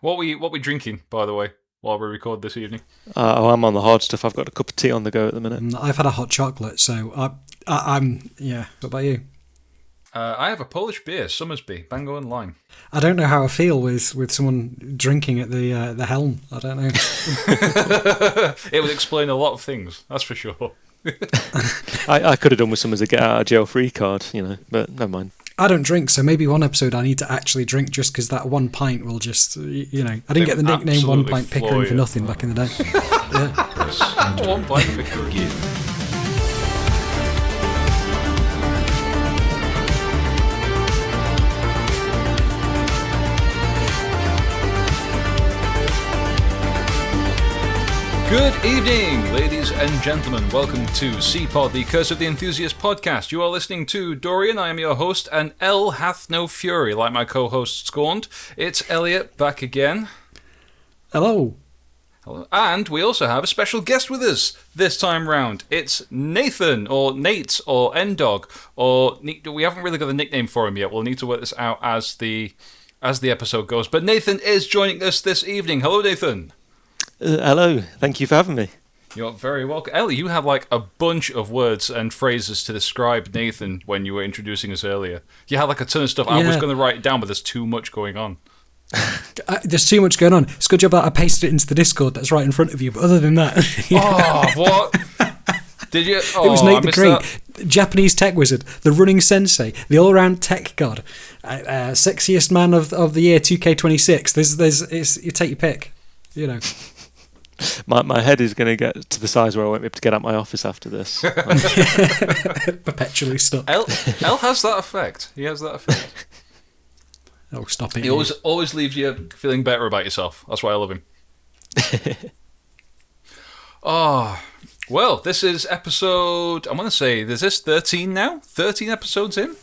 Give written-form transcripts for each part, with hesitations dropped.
What we drinking, by the way, while we record this evening? I'm on the hard stuff. I've got a cup of tea on the go at the minute. I've had a hot chocolate, so I'm yeah. What about you? I have a Polish beer, Summersby, Mango and Lime. I don't know how I feel with someone drinking at the helm. I don't know. It would explain a lot of things, that's for sure. I could have done with some as a get out of jail free card, but never mind. I don't drink, so maybe one episode I need to actually drink just because that one pint will just, I didn't get the nickname One Pint Pickering for nothing back in the day. Yeah. One Pint Pickering. Good evening, ladies and gentlemen. Welcome to CPOD, the Curse of the Enthusiast podcast. You are listening to Dorian. I am your host, and L hath no fury, like my co-host Scorned. It's Elliot back again. Hello. Hello. And we also have a special guest with us this time round. It's Nathan, or Nate, or N-Dog, or we haven't really got a nickname for him yet. We'll need to work this out as the episode goes. But Nathan is joining us this evening. Hello, Nathan. Hello, thank you for having me. You're very welcome. Ellie, you had like a bunch of words and phrases to describe Nathan when you were introducing us earlier. You had like a ton of stuff. Yeah. I was going to write it down, but there's too much going on. There's too much going on. It's a good job that I pasted it into the Discord that's right in front of you, but other than that... Oh, what? Did you? Oh, it was Nate the Great, Japanese tech wizard, the running Sensei, the all-round tech god, sexiest man of the year 2K26. You take your pick, My head is going to get to the size where I won't be able to get out my office after this. Perpetually stuck. L has that effect. He has that effect. Oh, stop it. He always leaves you feeling better about yourself. That's why I love him. Oh, well, this is episode, I'm going to say, is this 13 now? 13 episodes in?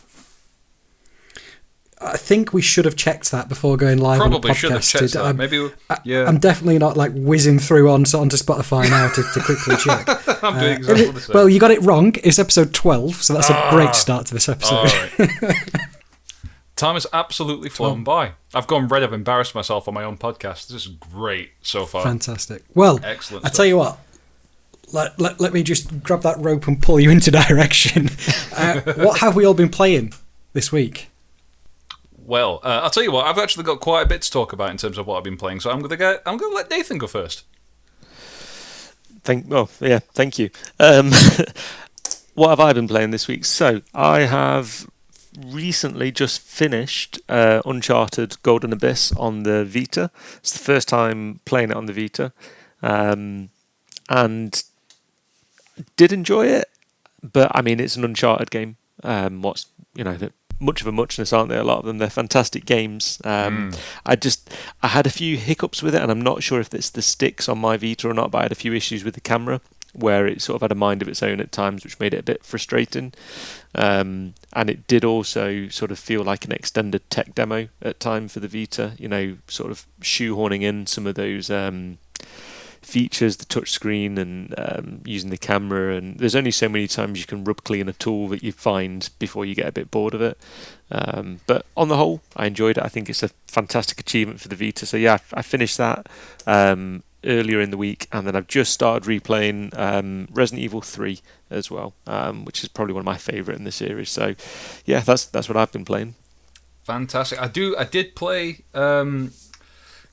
I think we should have checked that before going live on the podcast. Probably should have checked that. Maybe, yeah. I'm definitely not like whizzing through onto Spotify now to quickly check. I'm doing exactly the same. Well, you got it wrong. It's episode 12, so that's a great start to this episode. All right. Time has absolutely flown by. I've gone red. I've embarrassed myself on my own podcast. This is great so far. Fantastic. Well, excellent. I tell you what. Let me just grab that rope and pull you into direction. What have we all been playing this week? Well, I'll tell you what. I've actually got quite a bit to talk about in terms of what I've been playing. So I'm going to let Nathan go first. Thank you. What have I been playing this week? So I have recently just finished Uncharted Golden Abyss on the Vita. It's the first time playing it on the Vita, and did enjoy it. But I mean, it's an Uncharted game. Much of a muchness, aren't they? A lot of them, they're fantastic games. I had a few hiccups with it, and I'm not sure if it's the sticks on my Vita or not, but I had a few issues with the camera where it sort of had a mind of its own at times, which made it a bit frustrating. And it did also sort of feel like an extended tech demo at times for the Vita, sort of shoehorning in some of those features, the touchscreen and using the camera, and there's only so many times you can rub clean a tool that you find before you get a bit bored of it. But on the whole, I enjoyed it. I think it's a fantastic achievement for the Vita. So yeah, I finished that earlier in the week, and then I've just started replaying Resident Evil 3 as well, which is probably one of my favourite in the series. So yeah, that's what I've been playing. Fantastic. I did play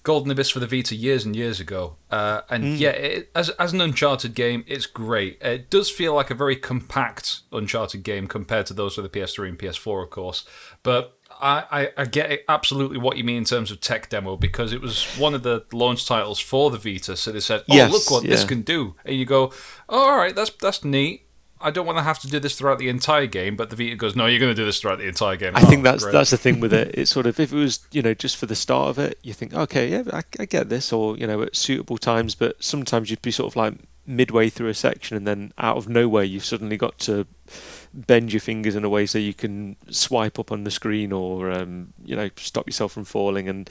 Golden Abyss for the Vita years and years ago, as an Uncharted game, it's great. It does feel like a very compact Uncharted game compared to those for the PS3 and PS4, of course. But I get absolutely what you mean in terms of tech demo, because it was one of the launch titles for the Vita. So they said, look what this can do, and you go, all right, that's neat. I don't want to have to do this throughout the entire game, but the Vita goes, no, you're going to do this throughout the entire game. I think that's the thing with it. It's sort of, if it was, just for the start of it, you think, okay, yeah, I get this, or, at suitable times, but sometimes you'd be sort of like midway through a section and then out of nowhere you've suddenly got to bend your fingers in a way so you can swipe up on the screen or, stop yourself from falling. And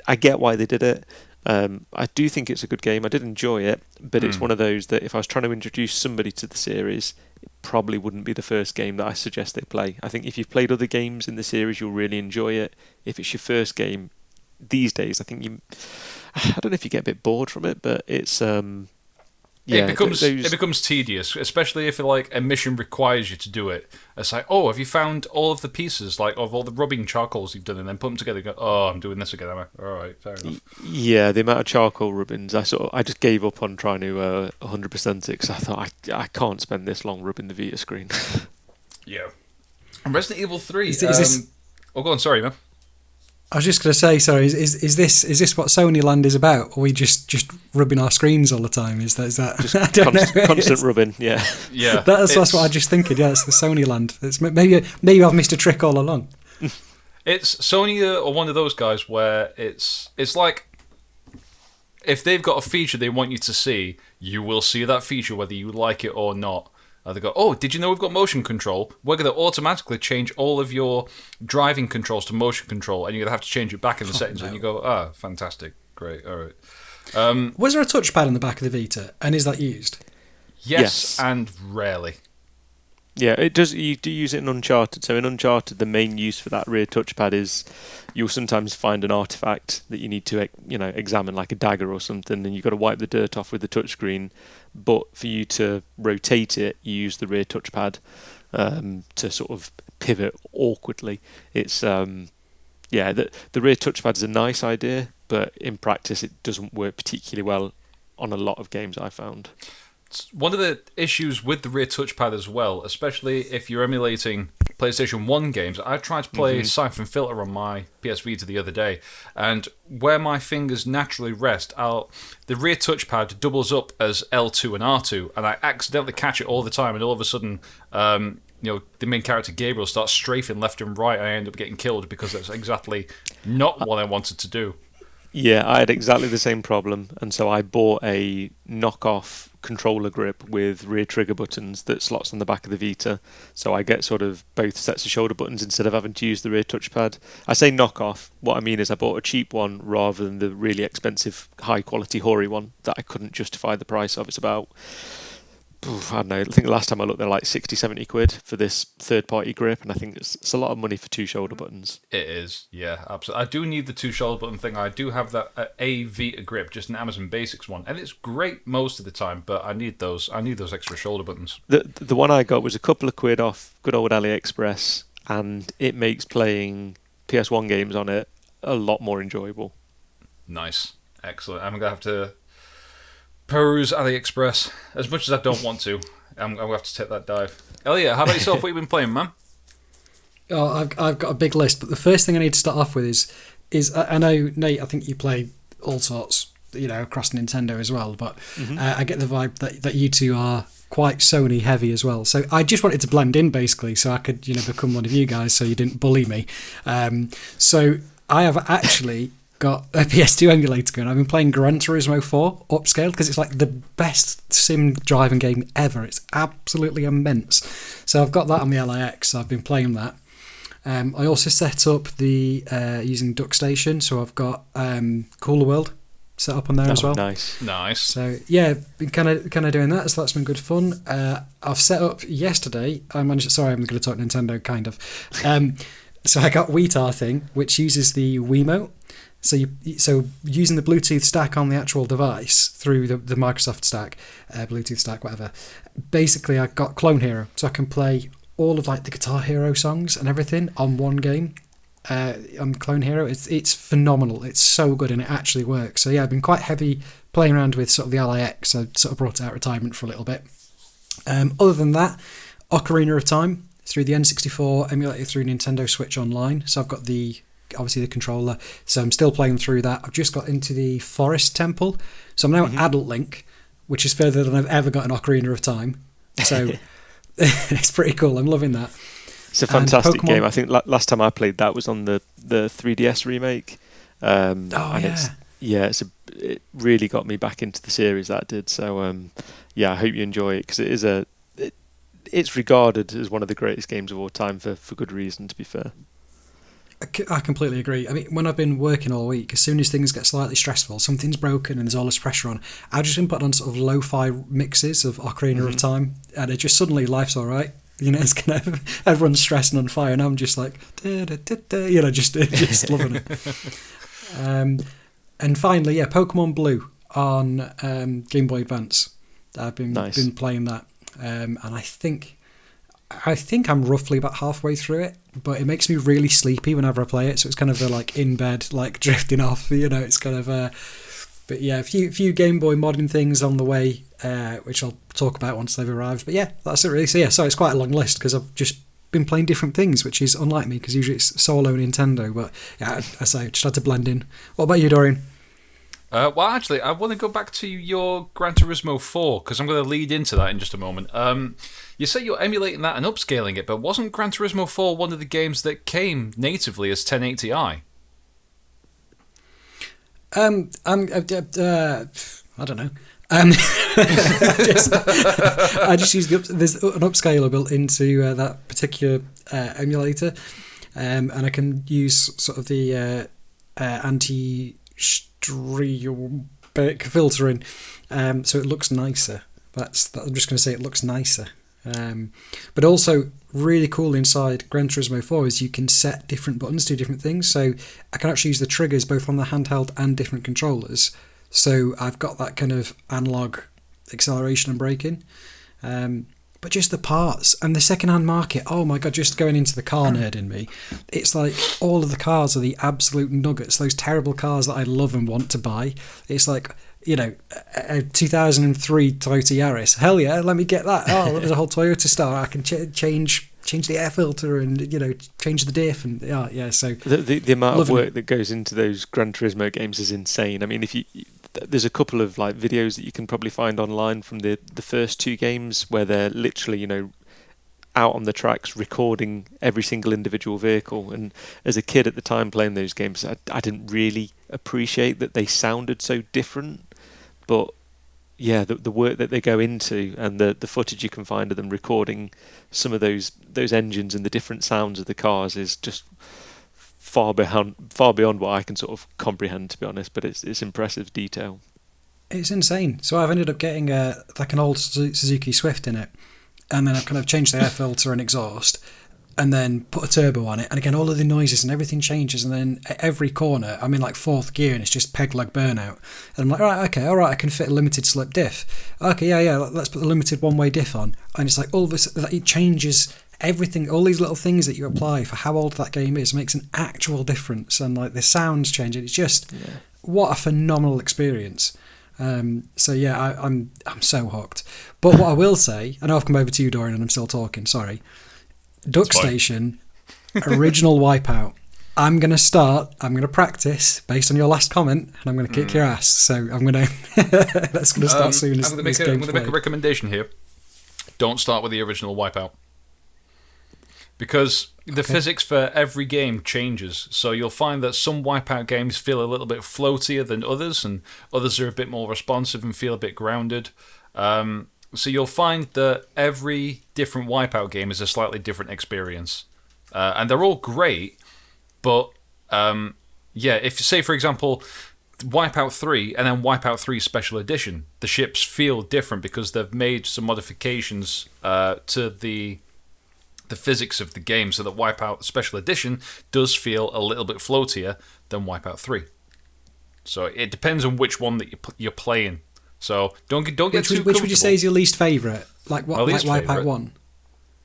I get why they did it. I do think it's a good game. I did enjoy it, but it's one of those that if I was trying to introduce somebody to the series, it probably wouldn't be the first game that I suggest they play. I think if you've played other games in the series, you'll really enjoy it. If it's your first game, these days, I think I don't know if you get a bit bored from it, but it's it becomes tedious, especially if like a mission requires you to do it. It's like, oh, have you found all of the pieces, like of all the rubbing charcoals you've done, and then put them together and go, oh, I'm doing this again, am I? All right, fair enough. Yeah, the amount of charcoal rubbings, I just gave up on trying to 100% it, because I thought I can't spend this long rubbing the Vita screen. Yeah. And Resident Evil 3. Is this... Oh, go on, sorry, man. I was just going to say, sorry, is this what Sony Land is about? Or are we just rubbing our screens all the time? Is that just I don't know. Constant rubbing? Yeah, yeah. That's what I just thinking. Yeah, it's the Sony Land. It's maybe I've missed a trick all along. It's Sony are one of those guys where it's like if they've got a feature they want you to see, you will see that feature whether you like it or not. They go, oh, did you know we've got motion control? We're going to automatically change all of your driving controls to motion control, and you're going to have to change it back in the settings. No. And you go, fantastic, great, all right. Was there a touchpad in the back of the Vita, and is that used? Yes. And rarely. Yeah, it does. You do use it in Uncharted. So in Uncharted, the main use for that rear touchpad is you'll sometimes find an artifact that you need to, examine, like a dagger or something, and you've got to wipe the dirt off with the touchscreen. But for you to rotate it, you use the rear touchpad to sort of pivot awkwardly. It's the rear touchpad is a nice idea, but in practice, it doesn't work particularly well on a lot of games I found. One of the issues with the rear touchpad as well, especially if you're emulating PlayStation 1 games, I tried to play Siphon Filter on my PS Vita the other day, and where my fingers naturally rest, the rear touchpad doubles up as L2 and R2, and I accidentally catch it all the time, and all of a sudden, the main character Gabriel starts strafing left and right, and I end up getting killed because that's exactly not what I wanted to do. Yeah, I had exactly the same problem, and so I bought a knockoff controller grip with rear trigger buttons that slots on the back of the Vita, so I get sort of both sets of shoulder buttons instead of having to use the rear touchpad. I say knockoff, what I mean is I bought a cheap one rather than the really expensive high quality Hori one that I couldn't justify the price of. It's about, I don't know, I think the last time I looked they're like 60-70 quid for this third party grip, and I think it's a lot of money for two shoulder buttons. It is, yeah, absolutely. I do need the two shoulder button thing. I do have that a Vita grip, just an Amazon Basics one, and it's great most of the time, but I need those extra shoulder buttons. The one I got was a couple of quid off good old AliExpress, and it makes playing PS1 games on it a lot more enjoyable. Nice, excellent. I'm going to have to peruse AliExpress as much as I don't want to. I'm going to have to take that dive. Elliot, how about yourself? What have you been playing, man? Oh, I've got a big list, but the first thing I need to start off with is I know, Nate, I think you play all sorts, across Nintendo as well, but I get the vibe that you two are quite Sony heavy as well. So I just wanted to blend in basically, so I could become one of you guys, so you didn't bully me. So I have actually got a PS2 emulator going. I've been playing Gran Turismo 4 upscaled because it's like the best sim driving game ever. It's absolutely immense. So I've got that on the LIX. So I've been playing that. I also set up the using DuckStation, so I've got Cooler World set up on there as well. Nice. So yeah, been kind of doing that. So that's been good fun. I've set up yesterday. I'm going to talk Nintendo kind of. So I got Wheatar thing, which uses the Wiimote. So using the Bluetooth stack on the actual device through the Microsoft stack, Bluetooth stack, whatever. Basically, I got Clone Hero, so I can play all of like the Guitar Hero songs and everything on one game. On Clone Hero, it's phenomenal. It's so good and it actually works. So yeah, I've been quite heavy playing around with sort of the LIX. I sort of brought it out of retirement for a little bit. Other than that, Ocarina of Time through the N64, emulated through Nintendo Switch Online. So I've got obviously the controller, so I'm still playing through that. I've just got into the Forest Temple, so I'm now at Adult Link, which is further than I've ever got an Ocarina of Time. So it's pretty cool. I'm loving that. It's a fantastic game. I think last time I played that was on the 3DS remake. It really got me back into the series, that did. So I hope you enjoy it, because it's regarded as one of the greatest games of all time for good reason, to be fair. I completely agree. I mean, when I've been working all week, as soon as things get slightly stressful, something's broken and there's all this pressure on, I've just been putting on sort of lo-fi mixes of Ocarina of Time, and it just suddenly life's all right. It's kind of everyone's stressing on fire, and I'm just like, just loving it. And finally, Pokemon Blue on Game Boy Advance. I've been playing that, and I think I'm roughly about halfway through it, but it makes me really sleepy whenever I play it. So it's kind of like in bed, like drifting off. It's kind of. But yeah, a few Game Boy modding things on the way, which I'll talk about once they've arrived. But yeah, that's it really. So yeah, sorry, it's quite a long list because I've just been playing different things, which is unlike me because usually it's solo Nintendo. But yeah, I just had to blend in. What about you, Dorian? Well, actually, I want to go back to your Gran Turismo 4 because I'm going to lead into that in just a moment. You say you're emulating that and upscaling it, but wasn't Gran Turismo 4 one of the games that came natively as 1080i? I don't know. I just used there's an upscaler built into that particular emulator, and I can use sort of the anti-striatic filtering, so it looks nicer. I'm just going to say it looks nicer. But also really cool inside Gran Turismo 4 is you can set different buttons to different things. So I can actually use the triggers both on the handheld and different controllers. So I've got that kind of analog acceleration and braking. But just the parts and the second-hand market, oh my God, just going into the car nerd in me, it's like all of the cars are the absolute nuggets, those terrible cars that I love and want to buy. It's like, a 2003 Toyota Yaris. Hell yeah, let me get that. Oh, there's a whole Toyota Star. I can change the air filter and change the diff and yeah. So the amount of work that goes into those Gran Turismo games is insane. I mean, there's a couple of like videos that you can probably find online from the first two games where they're literally out on the tracks recording every single individual vehicle. And as a kid at the time playing those games, I didn't really appreciate that they sounded so different. But yeah, the work that they go into and the footage you can find of them recording some of those engines and the different sounds of the cars is just far beyond what I can sort of comprehend, to be honest. But it's impressive detail. It's insane. So I've ended up getting like an old Suzuki Swift in it, and then I've kind of changed the air filter and exhaust, and then put a turbo on it, and again all of the noises and everything changes, and then at every corner I'm in like fourth gear and it's just peg leg burnout, and I'm like, all right, I can fit a limited slip diff. Okay, yeah, let's put the limited one-way diff on, and it's like all of this, it changes everything. All these little things that you apply for how old that game is makes an actual difference, and like the sounds change. It's just what a phenomenal experience. So yeah, I'm so hooked. But what I will say, I know I've come over to you, Dorian, and I'm still talking. Sorry. Duck Station, original Wipeout. I'm going to practice based on your last comment, and I'm going to kick your ass. So I'm going to, that's going to start soon. I'm going to make a recommendation here. Don't start with the original Wipeout. Because the physics for every game changes. So you'll find that some Wipeout games feel a little bit floatier than others, and others are a bit more responsive and feel a bit grounded. So you'll find that every different Wipeout game is a slightly different experience. And they're all great, but if say, for example, Wipeout 3 and then Wipeout 3 Special Edition, the ships feel different because they've made some modifications to the physics of the game so that Wipeout Special Edition does feel a little bit floatier than Wipeout 3. So it depends on which one that you're playing. So don't get too comfortable. Which would you say is your least favourite? Like what? Like Wipeout 1?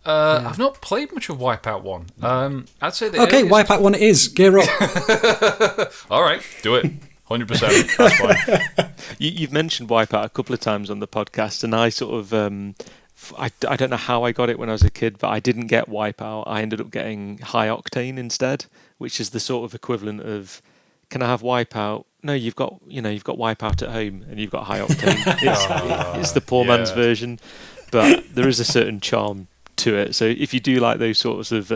I've not played much of Wipeout 1. I'd say the Wipeout 1 it is. Gear up. All right, do it. 100%. That's fine. You've mentioned Wipeout a couple of times on the podcast, and I sort of I don't know how I got it when I was a kid, but I didn't get Wipeout. I ended up getting High Octane instead, which is the sort of equivalent of, can I have Wipeout? No, you've got Wipeout at home, and you've got High Octane. It's the poor man's version, but there is a certain charm to it. So if you do like those sorts of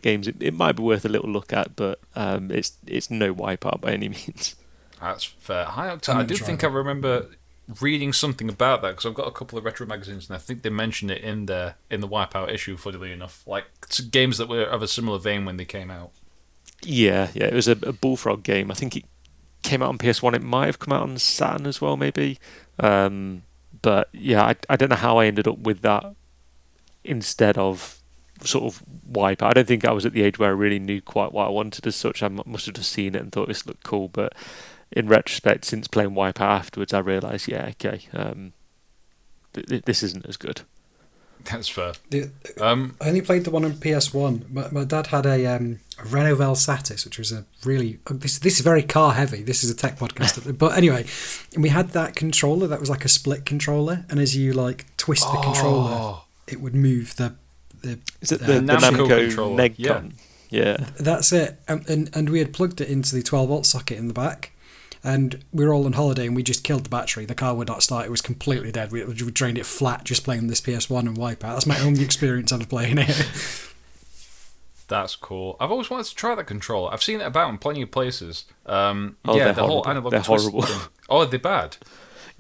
games, it might be worth a little look at. But it's no Wipeout by any means. That's fair. High Octane. I do think I remember reading something about that because I've got a couple of retro magazines, and I think they mentioned it in the Wipeout issue. Funnily enough, like games that were of a similar vein when they came out. Yeah, it was a Bullfrog game. I think it came out on PS1. It might have come out on Saturn as well, maybe. But yeah, I don't know how I ended up with that instead of sort of wipe. I don't think I was at the age where I really knew quite what I wanted as such. I must have just seen it and thought this looked cool. But in retrospect, since playing Wipeout afterwards, I realised, this isn't as good. That's fair. I only played the one on PS1. My dad had a Renault Velsatis, which was a really... This is very car heavy. This is a tech podcast. But anyway, we had that controller that was like a split controller, and as you like twist the controller, it would move the is it the Namco controller? Negcon? Yeah. That's it. And we had plugged it into the 12-volt socket in the back, and we were all on holiday, and we just killed the battery. The car would not start. It was completely dead. We drained it flat just playing this PS1 and Wipeout. That's my only experience ever playing it. That's cool. I've always wanted to try that controller. I've seen it about in plenty of places. They're the horrible. whole analog They're twist horrible. thing. Oh, are they bad?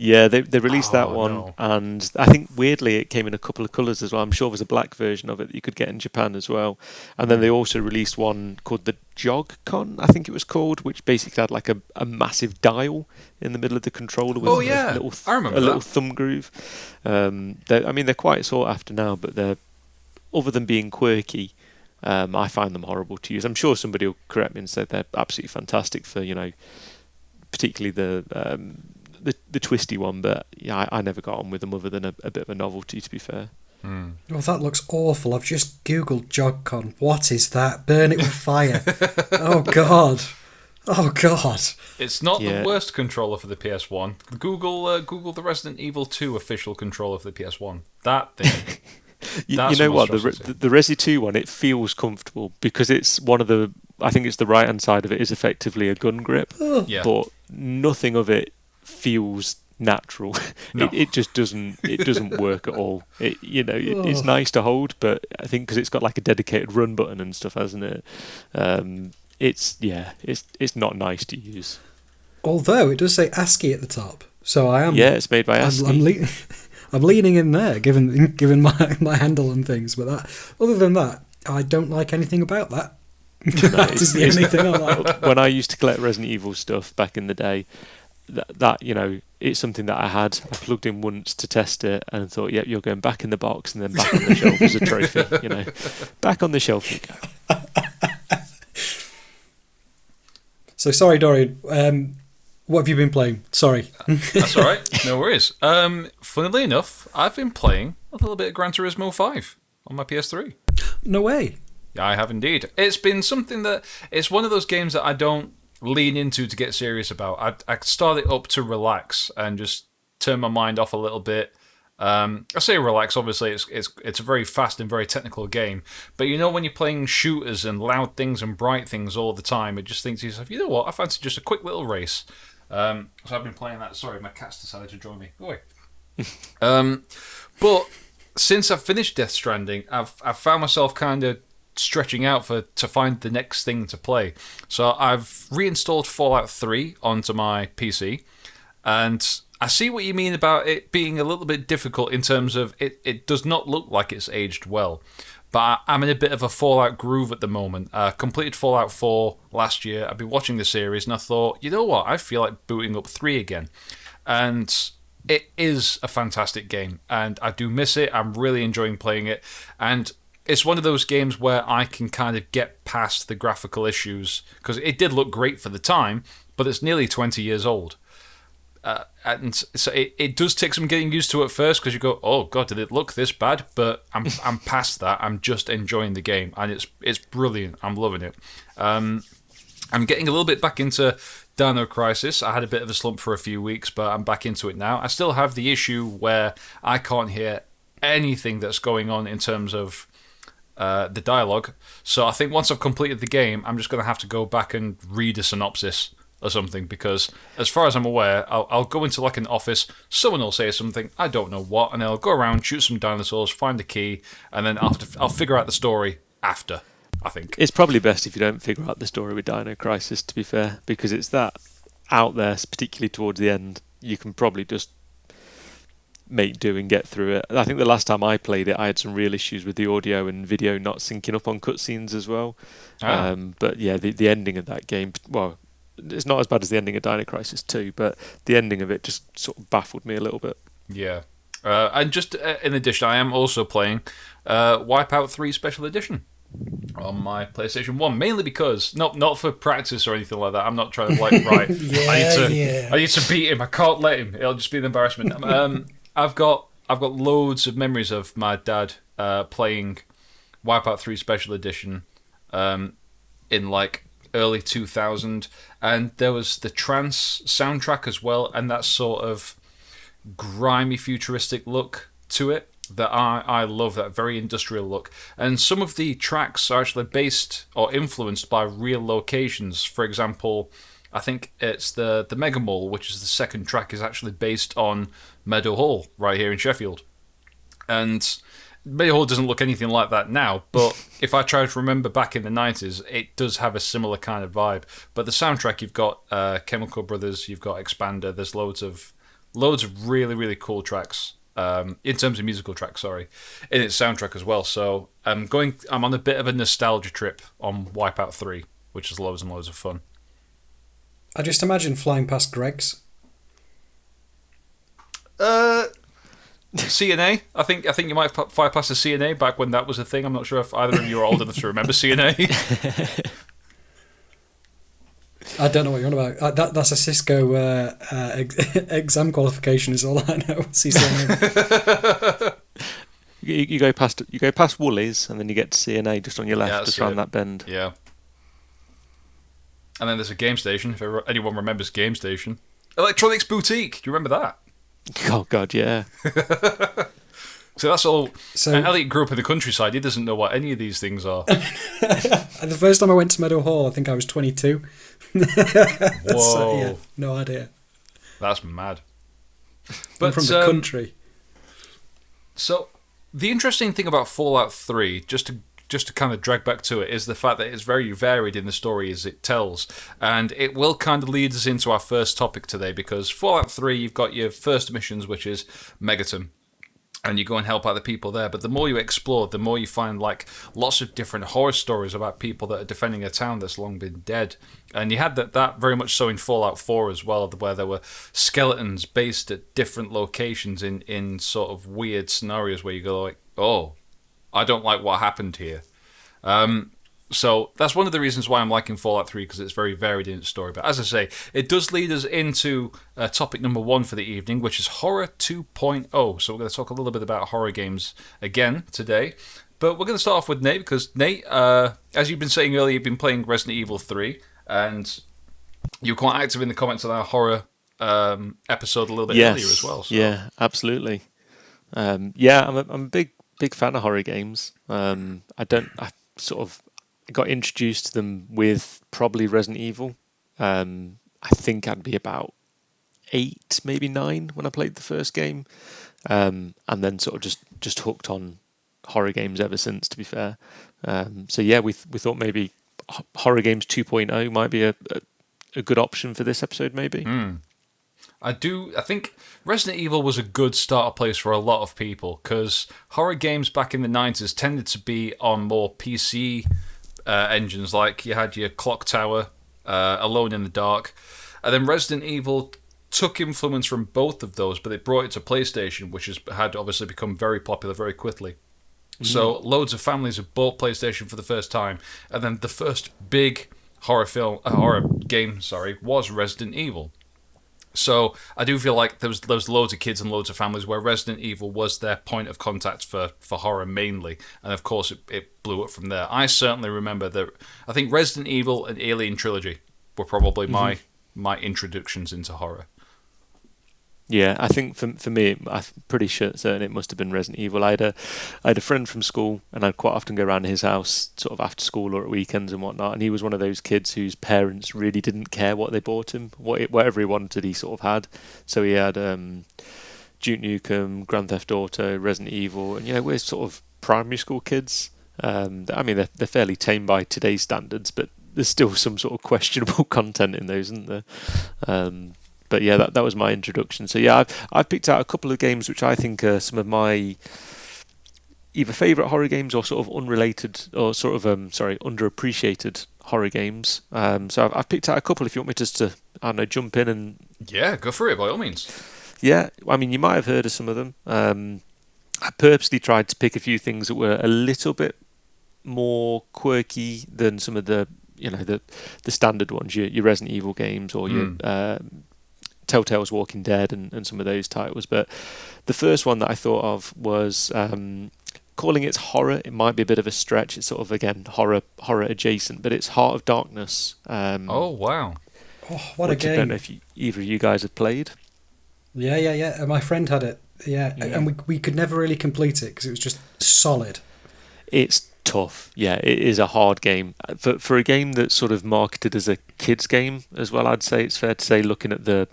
Yeah, they released that one, no. and I think weirdly it came in a couple of colours as well. I'm sure there's a black version of it that you could get in Japan as well. And then they also released one called the JogCon, I think it was called, which basically had like a massive dial in the middle of the controller with I remember a little thumb groove. They're quite sought after now, but they're, other than being quirky, I find them horrible to use. I'm sure somebody will correct me and say they're absolutely fantastic for, particularly the twisty one, but yeah, I never got on with them other than a bit of a novelty, to be fair. Oh, that looks awful. I've just googled JogCon. What is that? Burn it with fire. Oh god. It's not the worst controller for the PS1. Google the Resident Evil 2 official controller for the PS1. That thing. you know what? The Resi 2 one, it feels comfortable because it's one of the... I think it's the right-hand side of it is effectively a gun grip, but nothing of it feels natural. No. It just doesn't work at all. It's nice to hold, but I think because it's got like a dedicated run button and stuff, hasn't it? It's not nice to use. Although it does say ASCII at the top, so I am. Yeah, it's made by ASCII. I'm leaning in there, given my handle and things. But other than that, I don't like anything about that. That is the only thing I like. When I used to collect Resident Evil stuff back in the day, that it's something that I plugged in once to test it and thought, yep, you're going back in the box and then back on the shelf as a trophy. Back on the shelf you go. So sorry, Dorian. What have you been playing? Sorry. That's all right. No worries. Funnily enough, I've been playing a little bit of Gran Turismo 5 on my PS3. No way. Yeah, I have indeed. It's been something that... It's one of those games that I don't lean into to get serious about. I start it up to relax and just turn my mind off a little bit. I say relax, obviously it's a very fast and very technical game, but when you're playing shooters and loud things and bright things all the time, it just thinks to yourself, you know what, I fancy just a quick little race. So I've been playing that. Sorry, my cat's decided to join me. Go away. But since I've finished Death Stranding, I've found myself kind of stretching out to find the next thing to play. So I've reinstalled Fallout 3 onto my PC, and I see what you mean about it being a little bit difficult in terms of it does not look like it's aged well. But I'm in a bit of a Fallout groove at the moment. I completed Fallout 4 last year. I've been watching the series and I thought, you know what, I feel like booting up 3 again. And it is a fantastic game, and I do miss it. I'm really enjoying playing it, and it's one of those games where I can kind of get past the graphical issues, because it did look great for the time, but it's nearly 20 years old. And so it does take some getting used to at first, because you go, oh god, did it look this bad? But I'm past that. I'm just enjoying the game, and it's brilliant. I'm loving it. I'm getting a little bit back into Dino Crisis. I had a bit of a slump for a few weeks, but I'm back into it now. I still have the issue where I can't hear anything that's going on in terms of the dialogue. So I think once I've completed the game, I'm just going to have to go back and read a synopsis or something, because as far as I'm aware, I'll go into like an office, someone will say something, I don't know what, and I'll go around, shoot some dinosaurs, find a key, and then I'll figure out the story after, I think. It's probably best if you don't figure out the story with Dino Crisis, to be fair, because it's that out there, particularly towards the end. You can probably just make do and get through it. I think the last time I played it, I had some real issues with the audio and video not syncing up on cutscenes as well. But yeah, the ending of that game, well, it's not as bad as the ending of Dino Crisis 2, but the ending of it just sort of baffled me a little bit. Yeah. And just in addition, I am also playing Wipeout 3 Special Edition on my PlayStation 1, mainly because not for practice or anything like that. I'm not trying to right. I need to beat him. I can't let him. It'll just be an embarrassment. I've got loads of memories of my dad playing Wipeout 3 Special Edition in like early 2000, and there was the trance soundtrack as well, and that sort of grimy futuristic look to it that I love, that very industrial look. And some of the tracks are actually based or influenced by real locations. For example, I think it's the Mega Mall, which is the second track, is actually based on Meadow Hall right here in Sheffield. And Meadow Hall doesn't look anything like that now, but if I try to remember back in the 90s, it does have a similar kind of vibe. But the soundtrack, you've got Chemical Brothers, you've got Expander, there's loads of really, really cool tracks, in terms of musical tracks, in its soundtrack as well. So I'm on a bit of a nostalgia trip on Wipeout 3, which is loads and loads of fun. I just imagine flying past Greg's. CNA. I think you might fly past the CNA back when that was a thing. I'm not sure if either of you are old enough to remember CNA. I don't know what you're on about. That's a Cisco exam qualification is all I know. CCNA. You go past Woolies, and then you get to CNA just on your left, just around that bend. Yeah. And then there's a game station, if anyone remembers Game Station. Electronics Boutique, do you remember that? Oh, God, yeah. So that's all. So Elliot grew up in the countryside. He doesn't know what any of these things are. The first time I went to Meadow Hall, I think I was 22. Whoa. So, yeah, no idea. That's mad. But I'm from the country. So the interesting thing about Fallout 3, just to kind of drag back to it, is the fact that it's very varied in the stories it tells. And it will kind of lead us into our first topic today, because Fallout 3, you've got your first missions, which is Megaton. And you go and help out the people there. But the more you explore, the more you find like lots of different horror stories about people that are defending a town that's long been dead. And you had that very much so in Fallout 4 as well, where there were skeletons based at different locations in sort of weird scenarios where you go like, oh, I don't like what happened here. So that's one of the reasons why I'm liking Fallout 3, because it's very varied in its story. But as I say, it does lead us into topic number 1 for the evening, which is Horror 2.0. So we're going to talk a little bit about horror games again today. But we're going to start off with Nate, because Nate, as you've been saying earlier, you've been playing Resident Evil 3, and you were quite active in the comments on our horror episode a little bit earlier as well. So. Yeah, absolutely. I'm a big fan of horror games. I got introduced to them with probably Resident Evil. I think I'd be about 8, maybe 9 when I played the first game, and then sort of just hooked on horror games ever since, to be fair. So yeah, we thought maybe Horror Games 2.0 might be a good option for this episode, maybe. I think Resident Evil was a good starter place for a lot of people, because horror games back in the 90s tended to be on more PC engines. Like you had your Clock Tower, Alone in the Dark, and then Resident Evil took influence from both of those, but it brought it to PlayStation, which had obviously become very popular very quickly. So loads of families have bought PlayStation for the first time, and then the first big horror game was Resident Evil. So I do feel like there was loads of kids and loads of families where Resident Evil was their point of contact for horror mainly, and of course it blew up from there. I certainly remember that. I think Resident Evil and Alien Trilogy were probably my introductions into horror. Yeah, I think for me, I'm pretty certain it must have been Resident Evil. I had a friend from school, and I'd quite often go around to his house, sort of after school or at weekends and whatnot. And he was one of those kids whose parents really didn't care what they bought him, whatever he wanted, he sort of had. So he had Duke Nukem, Grand Theft Auto, Resident Evil, and we're sort of primary school kids. I mean, they're fairly tame by today's standards, but there's still some sort of questionable content in those, isn't there? But yeah, that was my introduction. So yeah, I've picked out a couple of games which I think are some of my either favourite horror games or sort of unrelated or sort of underappreciated horror games. So I've picked out a couple. If you want me just to jump in and yeah, go for it by all means. Yeah, I mean, you might have heard of some of them. I purposely tried to pick a few things that were a little bit more quirky than some of the, the standard ones, your Resident Evil games or your Telltale's Walking Dead and some of those titles. But the first one that I thought of was calling it horror. It might be a bit of a stretch. It's sort of, again, horror adjacent, but it's Heart of Darkness. Oh, wow. Oh, what a game. I don't know if either of you guys have played. Yeah. My friend had it. Yeah. And we could never really complete it because it was just solid. It's tough. Yeah, it is a hard game. For a game that's sort of marketed as a kids game as well, I'd say it's fair to say, looking at the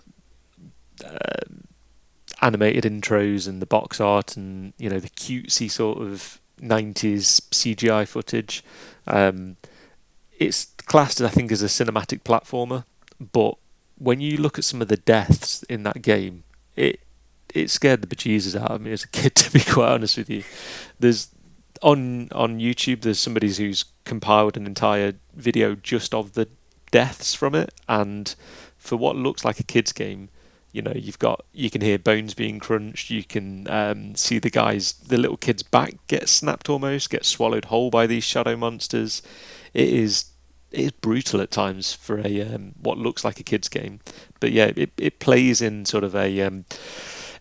animated intros and the box art and, the cutesy sort of 90s CGI footage. It's classed, I think, as a cinematic platformer, but when you look at some of the deaths in that game, it scared the bejesus out of me as a kid, to be quite honest with you. There's on YouTube, there's somebody who's compiled an entire video just of the deaths from it, and for what looks like a kid's game, you can hear bones being crunched, you can see the little kid's back get snapped, almost get swallowed whole by these shadow monsters. It is brutal at times for a what looks like a kid's game, but yeah, it plays in sort of a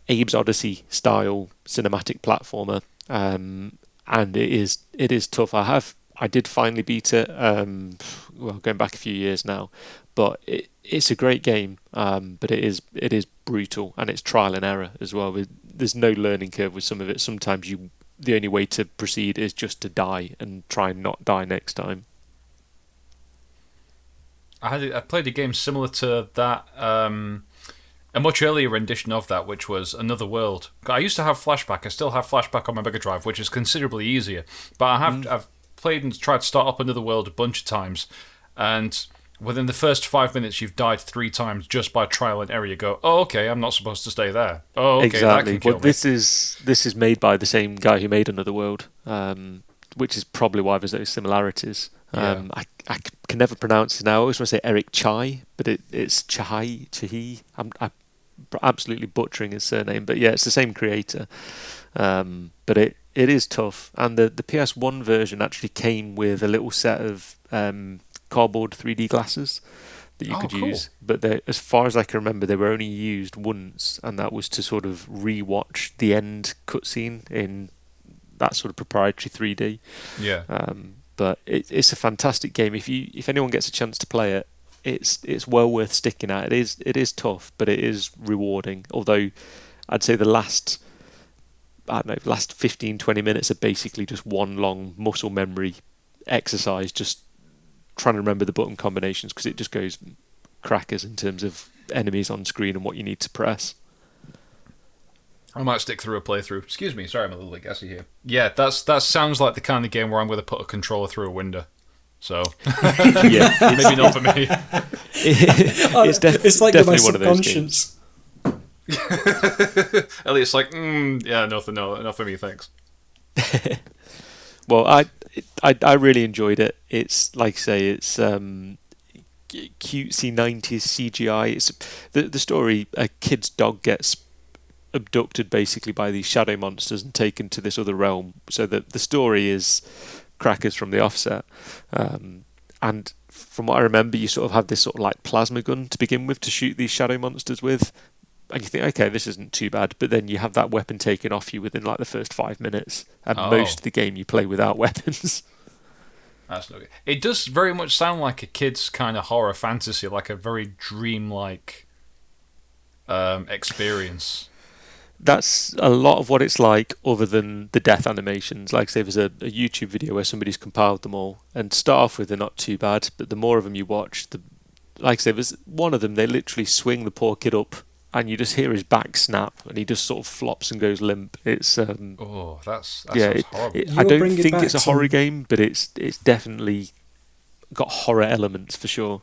Abe's Odyssey style cinematic platformer, and it is tough. I did finally beat it, going back a few years now, but it's a great game, but it is brutal, and it's trial and error as well. There's no learning curve with some of it. Sometimes the only way to proceed is just to die and try and not die next time. I played a game similar to that, a much earlier rendition of that, which was Another World. I used to have Flashback. I still have Flashback on my Mega Drive, which is considerably easier. But I've played and tried to start up Another World a bunch of times, and within the first 5 minutes, you've died 3 times just by trial and error. You go, oh, okay, I'm not supposed to stay there. Oh, okay, exactly. That can kill me. This is made by the same guy who made Another World, which is probably why there's those similarities. I can never pronounce it now. I always want to say Eric Chai, but it's Chahi. I'm absolutely butchering his surname, but yeah, it's the same creator. But it is tough, and the PS1 version actually came with a little set of cardboard 3D glasses that you could use, but as far as I can remember, they were only used once, and that was to sort of re-watch the end cutscene in that sort of proprietary 3D. Yeah. But it's a fantastic game. If anyone gets a chance to play it, it's well worth sticking at. It is tough, but it is rewarding. Although I'd say the last 15-20 minutes are basically just one long muscle memory exercise, just trying to remember the button combinations, because it just goes crackers in terms of enemies on screen and what you need to press. I might stick through a playthrough. Excuse me, sorry, I'm a little bit gassy here. Yeah, that sounds like the kind of game where I'm going to put a controller through a window. So, yeah, maybe not for me. It's like definitely my one of those games. Elliot's like, yeah, no, not for me, thanks. Well, I really enjoyed it. It's like I say, it's cutesy 90s CGI. It's the story. A kid's dog gets abducted basically by these shadow monsters and taken to this other realm. So that the story is crackers from the offset. And from what I remember, you sort of have this sort of like plasma gun to begin with to shoot these shadow monsters with. And you think, okay, this isn't too bad. But then you have that weapon taken off you within like the first 5 minutes. And most of the game you play without weapons. That's no good. It does very much sound like a kid's kind of horror fantasy, like a very dreamlike experience. That's a lot of what it's like, other than the death animations. Like, say, there's a YouTube video where somebody's compiled them all, and to start off with, they're not too bad, but the more of them you watch, like I say, there's one of them, they literally swing the poor kid up, and you just hear his back snap, and he just sort of flops and goes limp. It's that sounds horrible. I don't think it's a horror game, but it's definitely got horror elements for sure.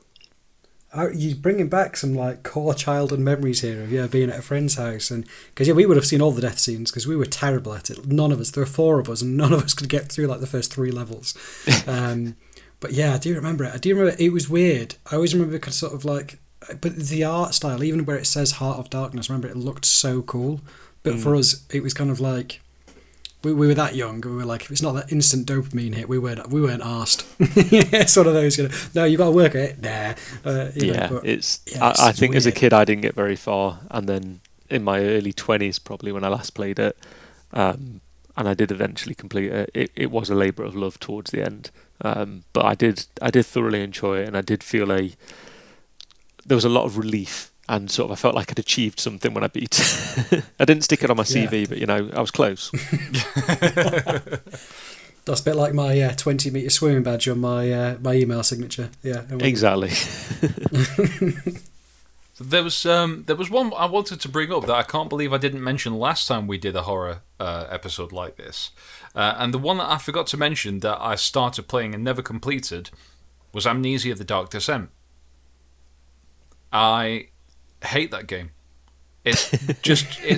You're bringing back some like core childhood memories here of being at a friend's house, and because we would have seen all the death scenes because we were terrible at it. None of us. There were 4 of us, and none of us could get through like the first 3 levels. But yeah, I do remember it. It was weird. I always remember sort of like but the art style, even where it says Heart of Darkness, remember it looked so cool. But for us, it was kind of like we were that young. We were like, if it's not that instant dopamine hit, we weren't arsed. Yeah, sort of those. No, you got to work at it. Nah. I think as a kid I didn't get very far, and then in my early 20s, probably when I last played it, and I did eventually complete it. It was a labour of love towards the end, but I did thoroughly enjoy it, and I did feel there was a lot of relief. And sort of, I felt like I'd achieved something when I beat. I didn't stick it on my CV, but I was close. That's a bit like my 20-metre swimming badge on my email signature. Yeah, exactly. So there was one I wanted to bring up that I can't believe I didn't mention last time we did a horror episode like this, and the one that I forgot to mention that I started playing and never completed was Amnesia: The Dark Descent. I hate that game. It's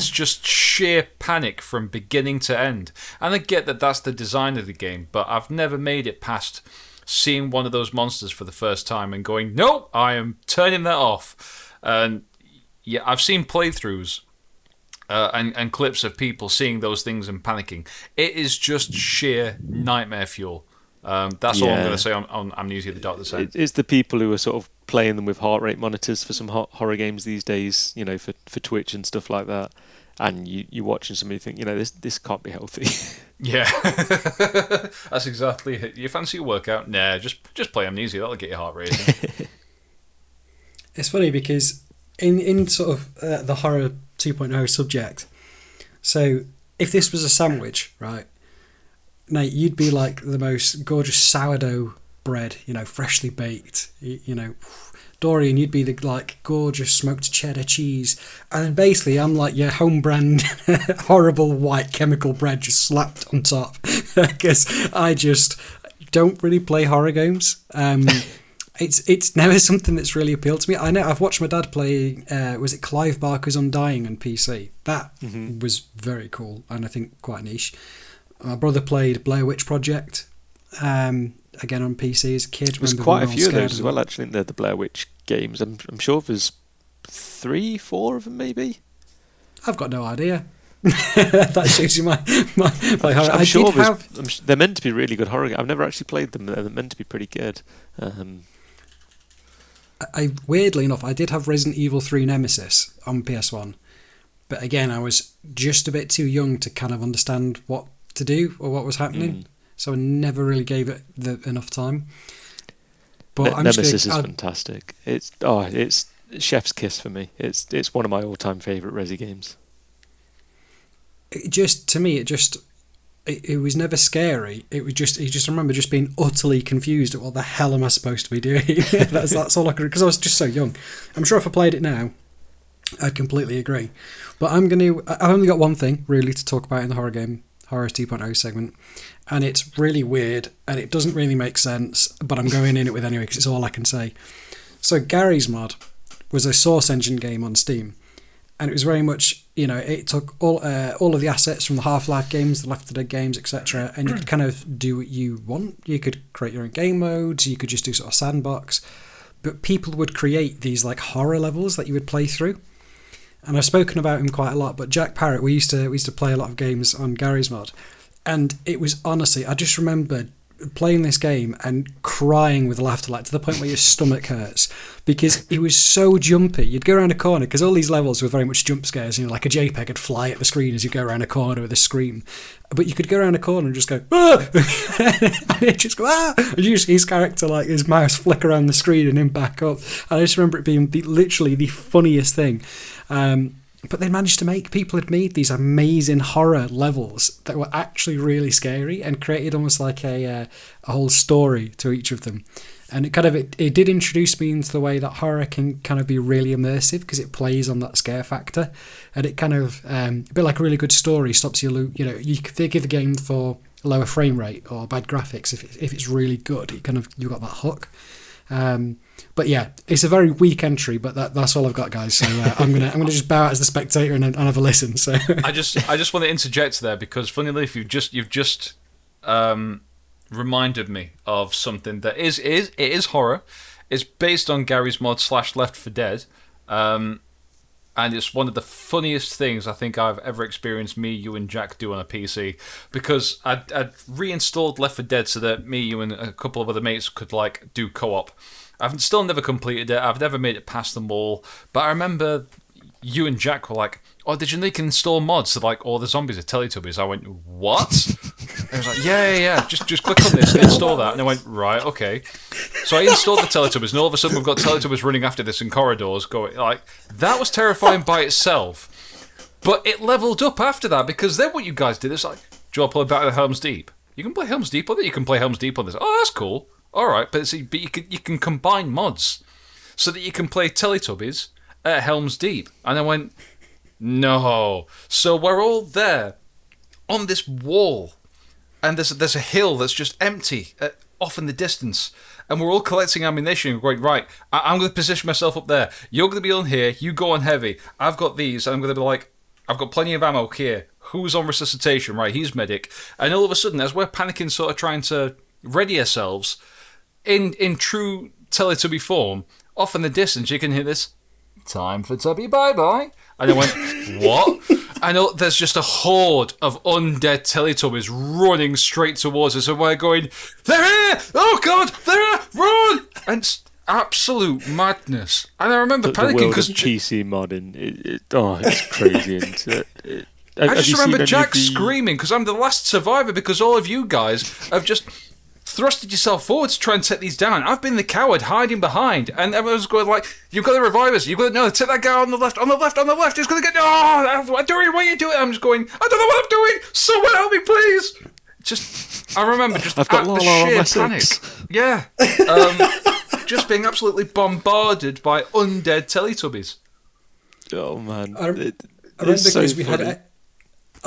just sheer panic from beginning to end. And I get that that's the design of the game, but I've never made it past seeing one of those monsters for the first time and going, nope, I am turning that off. And yeah, I've seen playthroughs and clips of people seeing those things and panicking. It is just sheer nightmare fuel. That's all I'm going to say on Amnesia: The Dark Descent. It's the people who are sort of playing them with heart rate monitors for some horror games these days, for Twitch and stuff like that. And you're watching somebody think, this can't be healthy. Yeah, that's exactly it. You fancy a workout? Nah, just play Amnesia. That'll get your heart racing. It's funny because in sort of the horror 2.0 subject, so if this was a sandwich, right? Nate, you'd be like the most gorgeous sourdough bread, freshly baked. Dorian, you'd be the like gorgeous smoked cheddar cheese, and then basically I'm like your home brand horrible white chemical bread just slapped on top, because I just don't really play horror games. It's never something that's really appealed to me. I know I've watched my dad play. Was it Clive Barker's Undying on PC? That was very cool and I think quite niche. My brother played Blair Witch Project, again on PC as a kid. There's quite a few of those as well, actually, the Blair Witch games. I'm sure there's 3-4 of them, maybe. I've got no idea. That shows you my horror. I'm sure they're meant to be really good horror games. I've never actually played them. They're meant to be pretty good. Weirdly enough, I did have Resident Evil 3 Nemesis on PS1, but again, I was just a bit too young to kind of understand what to do or what was happening, so I never really gave it enough time. But Nemesis is fantastic. It's chef's kiss for me. It's one of my all-time favourite Resi games. It was never scary. It was just, I just remember just being utterly confused at what the hell am I supposed to be doing. that's all I could, because I was just so young. I'm sure if I played it now, I'd completely agree. But I've only got one thing really to talk about in the Horror 2.0 segment, and it's really weird and it doesn't really make sense, but I'm going in it with anyway because it's all I can say. So Gary's Mod was a Source Engine game on Steam, and it was very much, it took all of the assets from the Half-Life games, the Left 4 Dead games, etc., and you could kind of do what you want. You could create your own game modes, you could just do sort of sandbox, but people would create these like horror levels that you would play through. And I've spoken about him quite a lot, but Jack Parrott, we used to play a lot of games on Gary's Mod, and it was honestly, I just remember playing this game and crying with laughter, like to the point where your stomach hurts, because it was so jumpy. You'd go around a corner, because all these levels were very much jump scares, like a JPEG would fly at the screen as you go around a corner with a scream, but you could go around a corner and just go ah! And it just go ah! And you just his character, like his mouse flick around the screen and him back up, and I just remember it being literally the funniest thing. But people had made these amazing horror levels that were actually really scary and created almost like a whole story to each of them. And it did introduce me into the way that horror can kind of be really immersive, because it plays on that scare factor, and it kind of a bit like a really good story stops you. You could give a game for lower frame rate or bad graphics. If it's really good, you've got that hook. But yeah, it's a very weak entry, but that's all I've got, guys. So I'm gonna just bow out as the spectator and have a listen. So I just want to interject there, because funnily enough, you've just reminded me of something that is horror. It's based on Gary's mod / Left 4 Dead. And it's one of the funniest things I think I've ever experienced me, you, and Jack do on a PC. Because I'd reinstalled Left 4 Dead so that me, you, and a couple of other mates could like do co-op. I've still never completed it. I've never made it past them all. But I remember you and Jack were like, "Oh, did you know you can install mods so like all the zombies are Teletubbies?" I went, "What?" I was like, yeah. Just click on this and install that. And I went, right, okay. So I installed the Teletubbies, and all of a sudden we've got Teletubbies running after this in corridors. Going like that was terrifying by itself. But it leveled up after that, because then what you guys did is like, do you want to play Battle of Helm's Deep? You can play Helm's Deep on it. You can play Helm's Deep on this. Oh, that's cool. All right, but you can combine mods so that you can play Teletubbies at Helm's Deep. And I went, no. So we're all there on this wall, and there's a hill that's just empty off in the distance, and we're all collecting ammunition and going, right, I'm going to position myself up there. You're going to be on here. You go on heavy. I've got these. I'm going to be like, I've got plenty of ammo here. Who's on resuscitation? Right, he's medic. And all of a sudden, as we're panicking, sort of trying to ready ourselves, in true Teletubby form, off in the distance, you can hear this, "Time for Tubby bye-bye." And I went, what? I know there's just a horde of undead Teletubbies running straight towards us, and we're going, "They're here! Oh God, they're here! Run!" And it's absolute madness. And I remember panicking because PC modding, it's crazy. I just remember Jack screaming because I'm the last survivor, because all of you guys have just thrusted yourself forward to try and set these down. I've been the coward hiding behind, and everyone's going like, "You've got to revive us. You've got to no, take that guy on the left. He's going to get. Oh, Dorian, what are you doing?" I'm just going, "I don't know what I'm doing. Someone help me, please." Just, I remember just I've got the sheer panic. Yeah, just being absolutely bombarded by undead Teletubbies. Oh man, I remember because we had.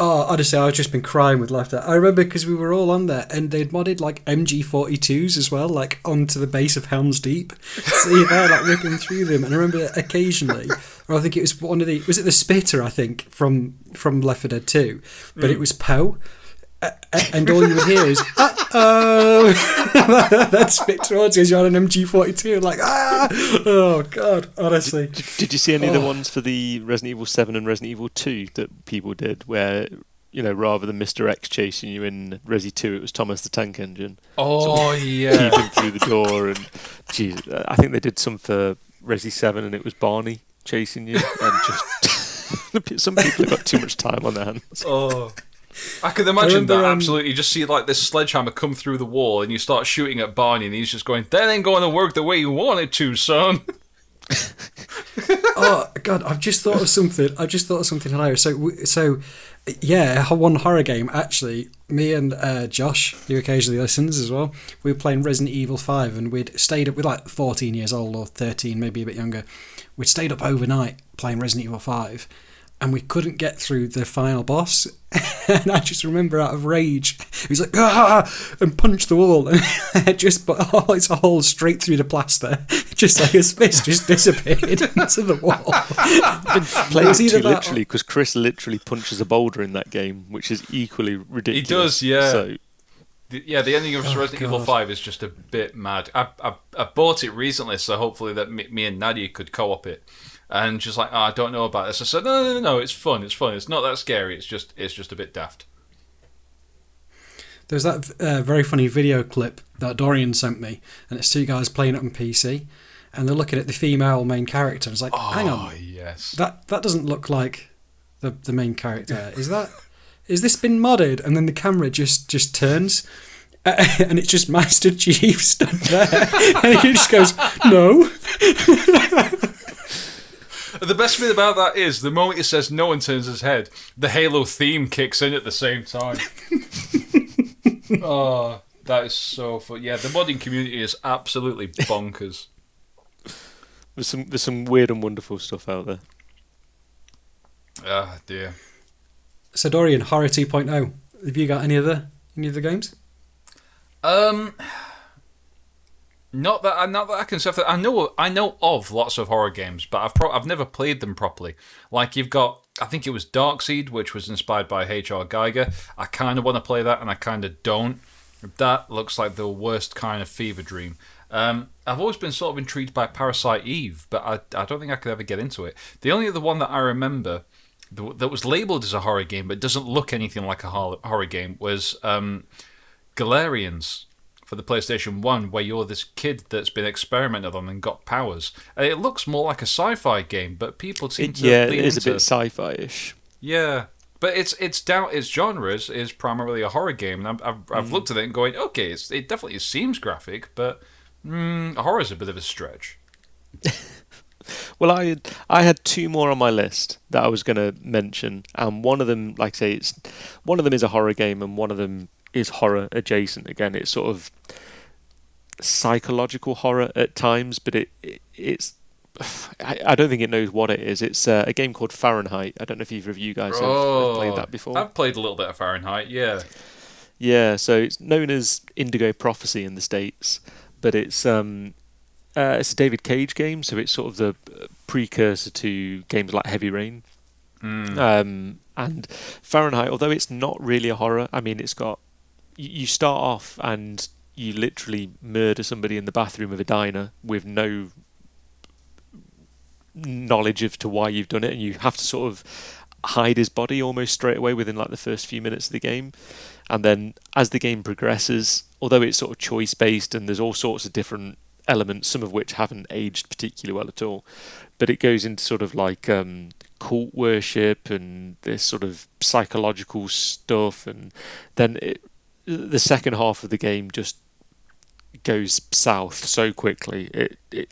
Oh, honestly, I've just been crying with laughter. I remember because we were all on there, and they'd modded like MG42s as well, like onto the base of Helm's Deep. So you're there, like ripping through them. And I remember occasionally, or I think it was was it the Spitter? I think from Left 4 Dead 2, but it was Poe. And all you would hear is "uh-oh." That spit towards you as you're on an MG42, like oh god, honestly. Did you see any of the ones for the Resident Evil 7 and Resident Evil 2 that people did, where, you know, rather than Mr. X chasing you in Resi 2, it was Thomas the Tank Engine? Oh yeah, peeping through the door, and geez, I think they did some for Resi 7, and it was Barney chasing you, and just some people have got too much time on their hands. Oh. I can imagine that absolutely. You just see like this sledgehammer come through the wall, and you start shooting at Barney, and he's just going, "That ain't going to work the way you want it to, son." Oh God, I've just thought of something hilarious. So yeah, one horror game actually. Me and Josh, who occasionally listens as well, we were playing Resident Evil 5, and we'd stayed up. We're like 14 years old or 13, maybe a bit younger. We'd stayed up overnight playing Resident Evil 5. And we couldn't get through the final boss. And I just remember, out of rage, he was like, "Ah!" and punched the wall. And just put all its hole straight through the plaster. Just like his fist just disappeared into the wall. Playing too literally, because Chris literally punches a boulder in that game, which is equally ridiculous. He does, yeah. So, the ending of Resident Evil 5 is just a bit mad. I bought it recently, so hopefully that me and Nadia could co-op it. And she's like, "Oh, I don't know about this." I said, No, it's fun. It's fun. It's not that scary. It's just a bit daft. There's that very funny video clip that Dorian sent me, and it's two guys playing it on PC, and they're looking at the female main character. And it's like, hang on, yes, that doesn't look like the main character. Is this been modded? And then the camera just turns. And it's just Master Chief stood there, and he just goes, "No." The best bit about that is the moment he says no and turns his head, the Halo theme kicks in at the same time. Oh, that is so fun. Yeah, the modding community is absolutely bonkers. There's some weird and wonderful stuff out there. Ah, dear. So Dorian, Horror 2.0. Have you got any other games? Not that I can say. I know of lots of horror games, but I've never played them properly. Like you've got, I think it was Darkseid, which was inspired by H.R. Geiger. I kind of want to play that, and I kind of don't. That looks like the worst kind of fever dream. I've always been sort of intrigued by Parasite Eve, but I don't think I could ever get into it. The only other one that I remember that was labelled as a horror game but doesn't look anything like a horror game was Galarians for the PlayStation 1, where you're this kid that's been experimented on and got powers. It looks more like a sci-fi game, but people seem to it lean is into a bit sci-fi-ish. Yeah, but its genre is primarily a horror game, and I've looked at it and going, okay, it definitely seems graphic, but horror is a bit of a stretch. Well, I had two more on my list that I was going to mention, and one of them, like I say, one of them is a horror game, and one of them is horror adjacent. Again, it's sort of psychological horror at times, but it's I don't think it knows what it is. It's a game called Fahrenheit. I don't know if either of you guys have played that before. I've played a little bit of Fahrenheit, yeah. Yeah, so it's known as Indigo Prophecy in the States, but it's a David Cage game, so it's sort of the precursor to games like Heavy Rain. And Fahrenheit, although it's not really a horror, I mean, it's got... You start off and you literally murder somebody in the bathroom of a diner with no knowledge as to why you've done it, and you have to sort of hide his body almost straight away within like the first few minutes of the game. And then as the game progresses, although it's sort of choice based and there's all sorts of different elements, some of which haven't aged particularly well at all, but it goes into sort of like cult worship and this sort of psychological stuff, and then the second half of the game just goes south so quickly.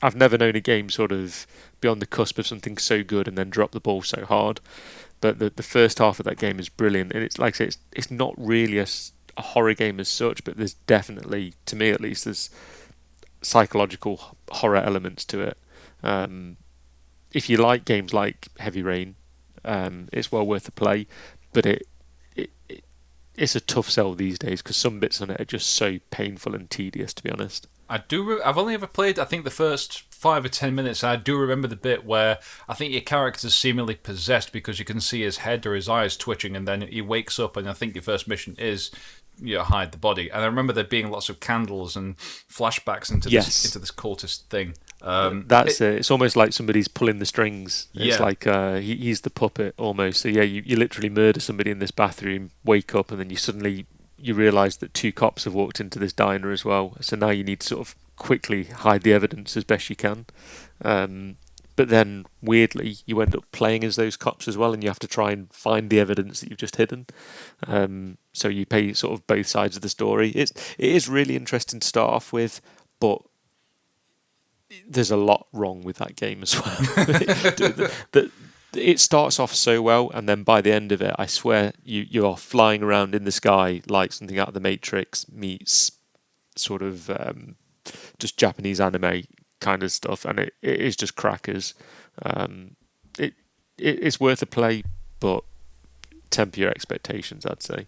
I've never known a game sort of be on the cusp of something so good and then drop the ball so hard. But the first half of that game is brilliant, and it's like I say, it's not really a horror game as such, but there's definitely, to me at least, there's psychological horror elements to it. If you like games like Heavy Rain, it's well worth a play, but it's a tough sell these days because some bits on it are just so painful and tedious, to be honest. I've only ever played, I think, the first 5 or 10 minutes. And I do remember the bit where I think your character's seemingly possessed because you can see his head or his eyes twitching, and then he wakes up, and I think your first mission is hide the body. And I remember there being lots of candles and flashbacks into this cultist thing. That's it. It's almost like somebody's pulling the strings. It's like he's the puppet almost. So yeah, you literally murder somebody in this bathroom, wake up, and then you realise that 2 cops have walked into this diner as well. So now you need to sort of quickly hide the evidence as best you can. But then, weirdly, you end up playing as those cops as well, and you have to try and find the evidence that you've just hidden. So you play sort of both sides of the story. It is really interesting to start off with, but there's a lot wrong with that game as well. It starts off so well, and then by the end of it, I swear you are flying around in the sky like something out of the Matrix meets sort of just Japanese anime kind of stuff, and it is just crackers. It's worth a play, but temper your expectations, I'd say.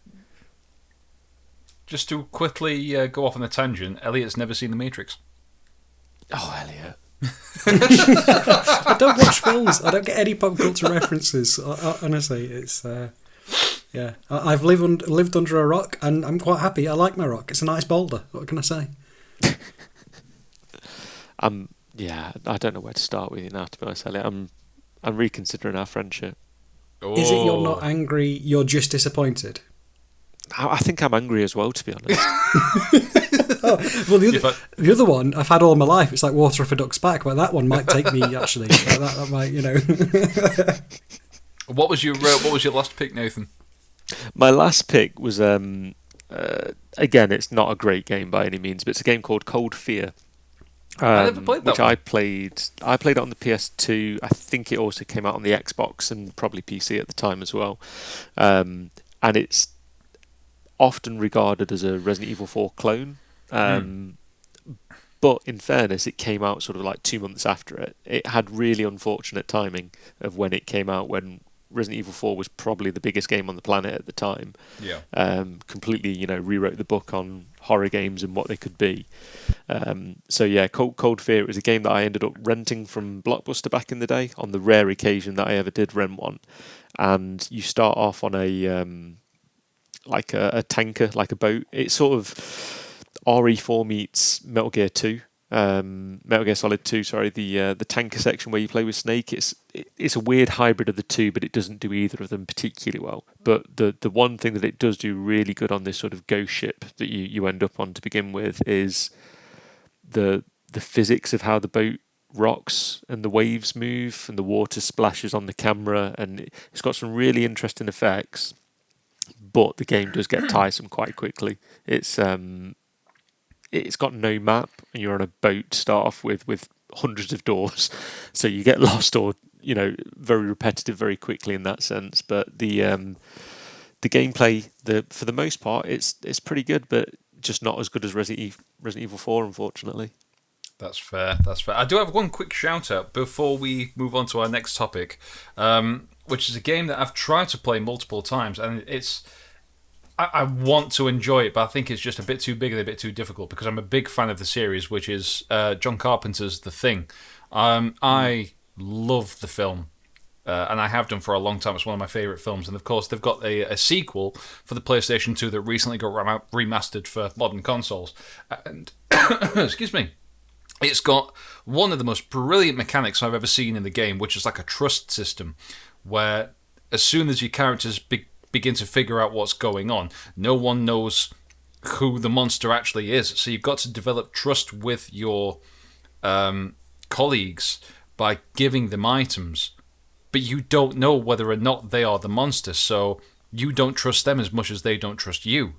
Just to quickly go off on a tangent, Elliot's never seen The Matrix. Oh, Elliot. I don't watch films. I don't get any pop culture references. Honestly, it's I've lived under a rock, and I'm quite happy. I like my rock. It's a nice boulder. What can I say? I don't know where to start with you now, to be honest, Elliot. I'm reconsidering our friendship. Oh. Is it you're not angry? You're just disappointed. I think I'm angry as well, to be honest. Well, the other one I've had all my life. It's like water off a duck's back, but that one might take me actually. That might, What was your last pick, Nathan? My last pick was again, it's not a great game by any means, but it's a game called Cold Fear. I never played that which one. I played it on the PS2. I think it also came out on the Xbox and probably PC at the time as well. And it's often regarded as a Resident Evil 4 clone. But in fairness, it came out sort of like 2 months after it. It had really unfortunate timing of when it came out, when Resident Evil 4 was probably the biggest game on the planet at the time. Yeah. Completely, rewrote the book on horror games and what they could be. So yeah, Cold Fear was a game that I ended up renting from Blockbuster back in the day, on the rare occasion that I ever did rent one. And you start off on a tanker, like a boat. It's sort of RE4 meets Metal Gear 2. Metal Gear Solid 2, sorry, the tanker section where you play with Snake, it's a weird hybrid of the two, but it doesn't do either of them particularly well. But the one thing that it does do really good on this sort of ghost ship that you end up on to begin with is the physics of how the boat rocks and the waves move and the water splashes on the camera, and it's got some really interesting effects. But the game does get tiresome quite quickly. It's got no map, and you're on a boat to start off with hundreds of doors, so you get lost or very repetitive very quickly in that sense. But the gameplay, for the most part, it's pretty good, but just not as good as Resident Evil 4, unfortunately. That's fair. I do have one quick shout out before we move on to our next topic, which is a game that I've tried to play multiple times, and I want to enjoy it, but I think it's just a bit too big and a bit too difficult because I'm a big fan of the series, which is John Carpenter's The Thing. I love the film, and I have done for a long time. It's one of my favourite films. And of course, they've got a sequel for the PlayStation 2 that recently got remastered for modern consoles. And excuse me. It's got one of the most brilliant mechanics I've ever seen in the game, which is like a trust system, where as soon as your characters begin to figure out what's going on, no one knows who the monster actually is. So you've got to develop trust with your colleagues by giving them items, but you don't know whether or not they are the monster, so you don't trust them as much as they don't trust you.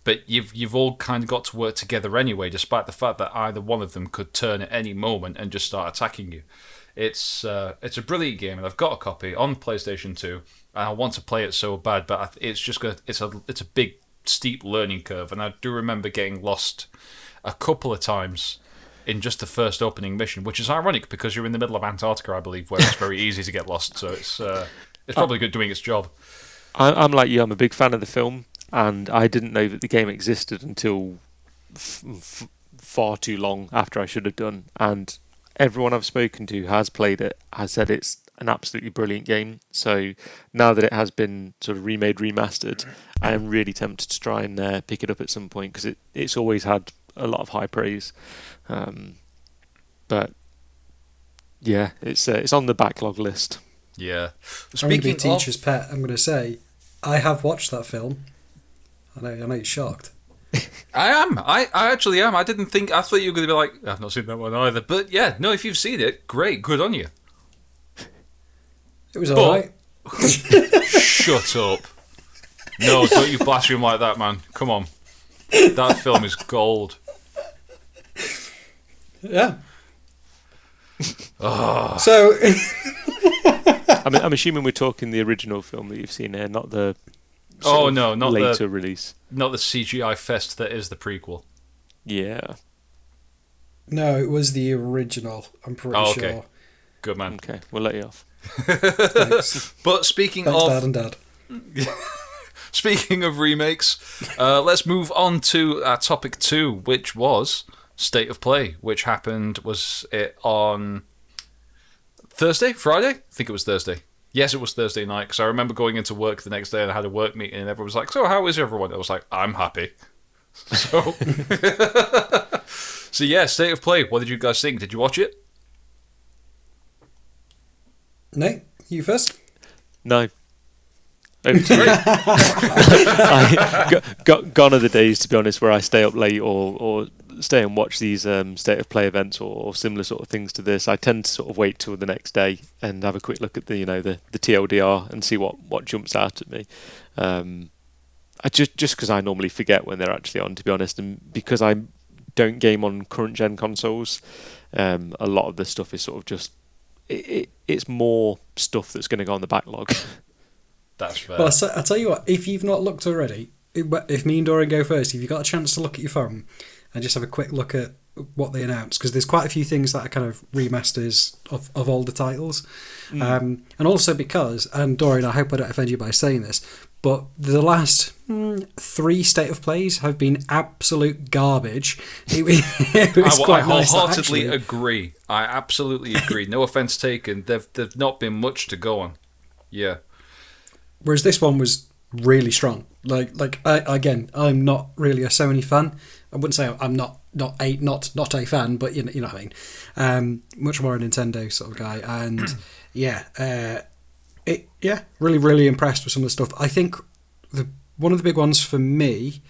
But you've all kind of got to work together anyway, despite the fact that either one of them could turn at any moment and just start attacking you. It's a brilliant game, and I've got a copy on PlayStation 2, and I want to play it so bad, but it's a big steep learning curve, and I do remember getting lost a couple of times in just the first opening mission, which is ironic because you're in the middle of Antarctica, I believe, where it's very easy to get lost. So it's probably good doing its job. I'm like you. I'm a big fan of the film, and I didn't know that the game existed until far too long after I should have done. And everyone I've spoken to has played it, has said it's an absolutely brilliant game. So now that it has been sort of remade, remastered, I am really tempted to try and pick it up at some point because it's always had a lot of high praise. But yeah, it's on the backlog list. Yeah. I'm going to be teacher's pet. I'm going to say, I have watched that film. I know you're shocked. I am. I actually am. I thought you were going to be like, I've not seen that one either. But yeah, no, if you've seen it, great, good on you. It was alright. Shut up. No, don't you blaspheme like that, man. Come on. That film is gold. Yeah. Oh. So... I'm assuming we're talking the original film that you've seen here, not the not later release. Not the CGI fest that is the prequel. Yeah. No, it was the original, I'm pretty sure. Good man. Okay, we'll let you off. Thanks. But speaking Thanks, of... Dad and Dad. Speaking of remakes, let's move on to topic 2, which was State of Play, which happened, was it on Thursday? Friday? I think it was Thursday. Yes, it was Thursday night, because I remember going into work the next day and I had a work meeting and everyone was like, so how is everyone? I was like, I'm happy. So, so yeah, State of Play, what did you guys think? Did you watch it? Nate, you first? No. Gone are the days, to be honest, where I stay up late or stay and watch these State of Play events or similar sort of things to this. I tend to sort of wait till the next day and have a quick look at the TLDR and see what jumps out at me. I just because I normally forget when they're actually on, to be honest, and because I don't game on current gen consoles, a lot of the stuff is sort of just it's more stuff that's going to go on the backlog. That's fair. Well, I'll tell you what, if you've not looked already, if me and Dorian go first, if you've got a chance to look at your phone and just have a quick look at what they announced, because there's quite a few things that are kind of remasters of older titles. And also because, and Dorian, I hope I don't offend you by saying this, but the last 3 State of Plays have been absolute garbage. It was quite I wholeheartedly agree. I absolutely agree. No offence taken. They've not been much to go on. Yeah. Whereas this one was really strong. I'm not really a Sony fan. I wouldn't say I'm not not a fan, but you know what I mean. Much more a Nintendo sort of guy, and really really impressed with some of the stuff. I think one of the big ones for me,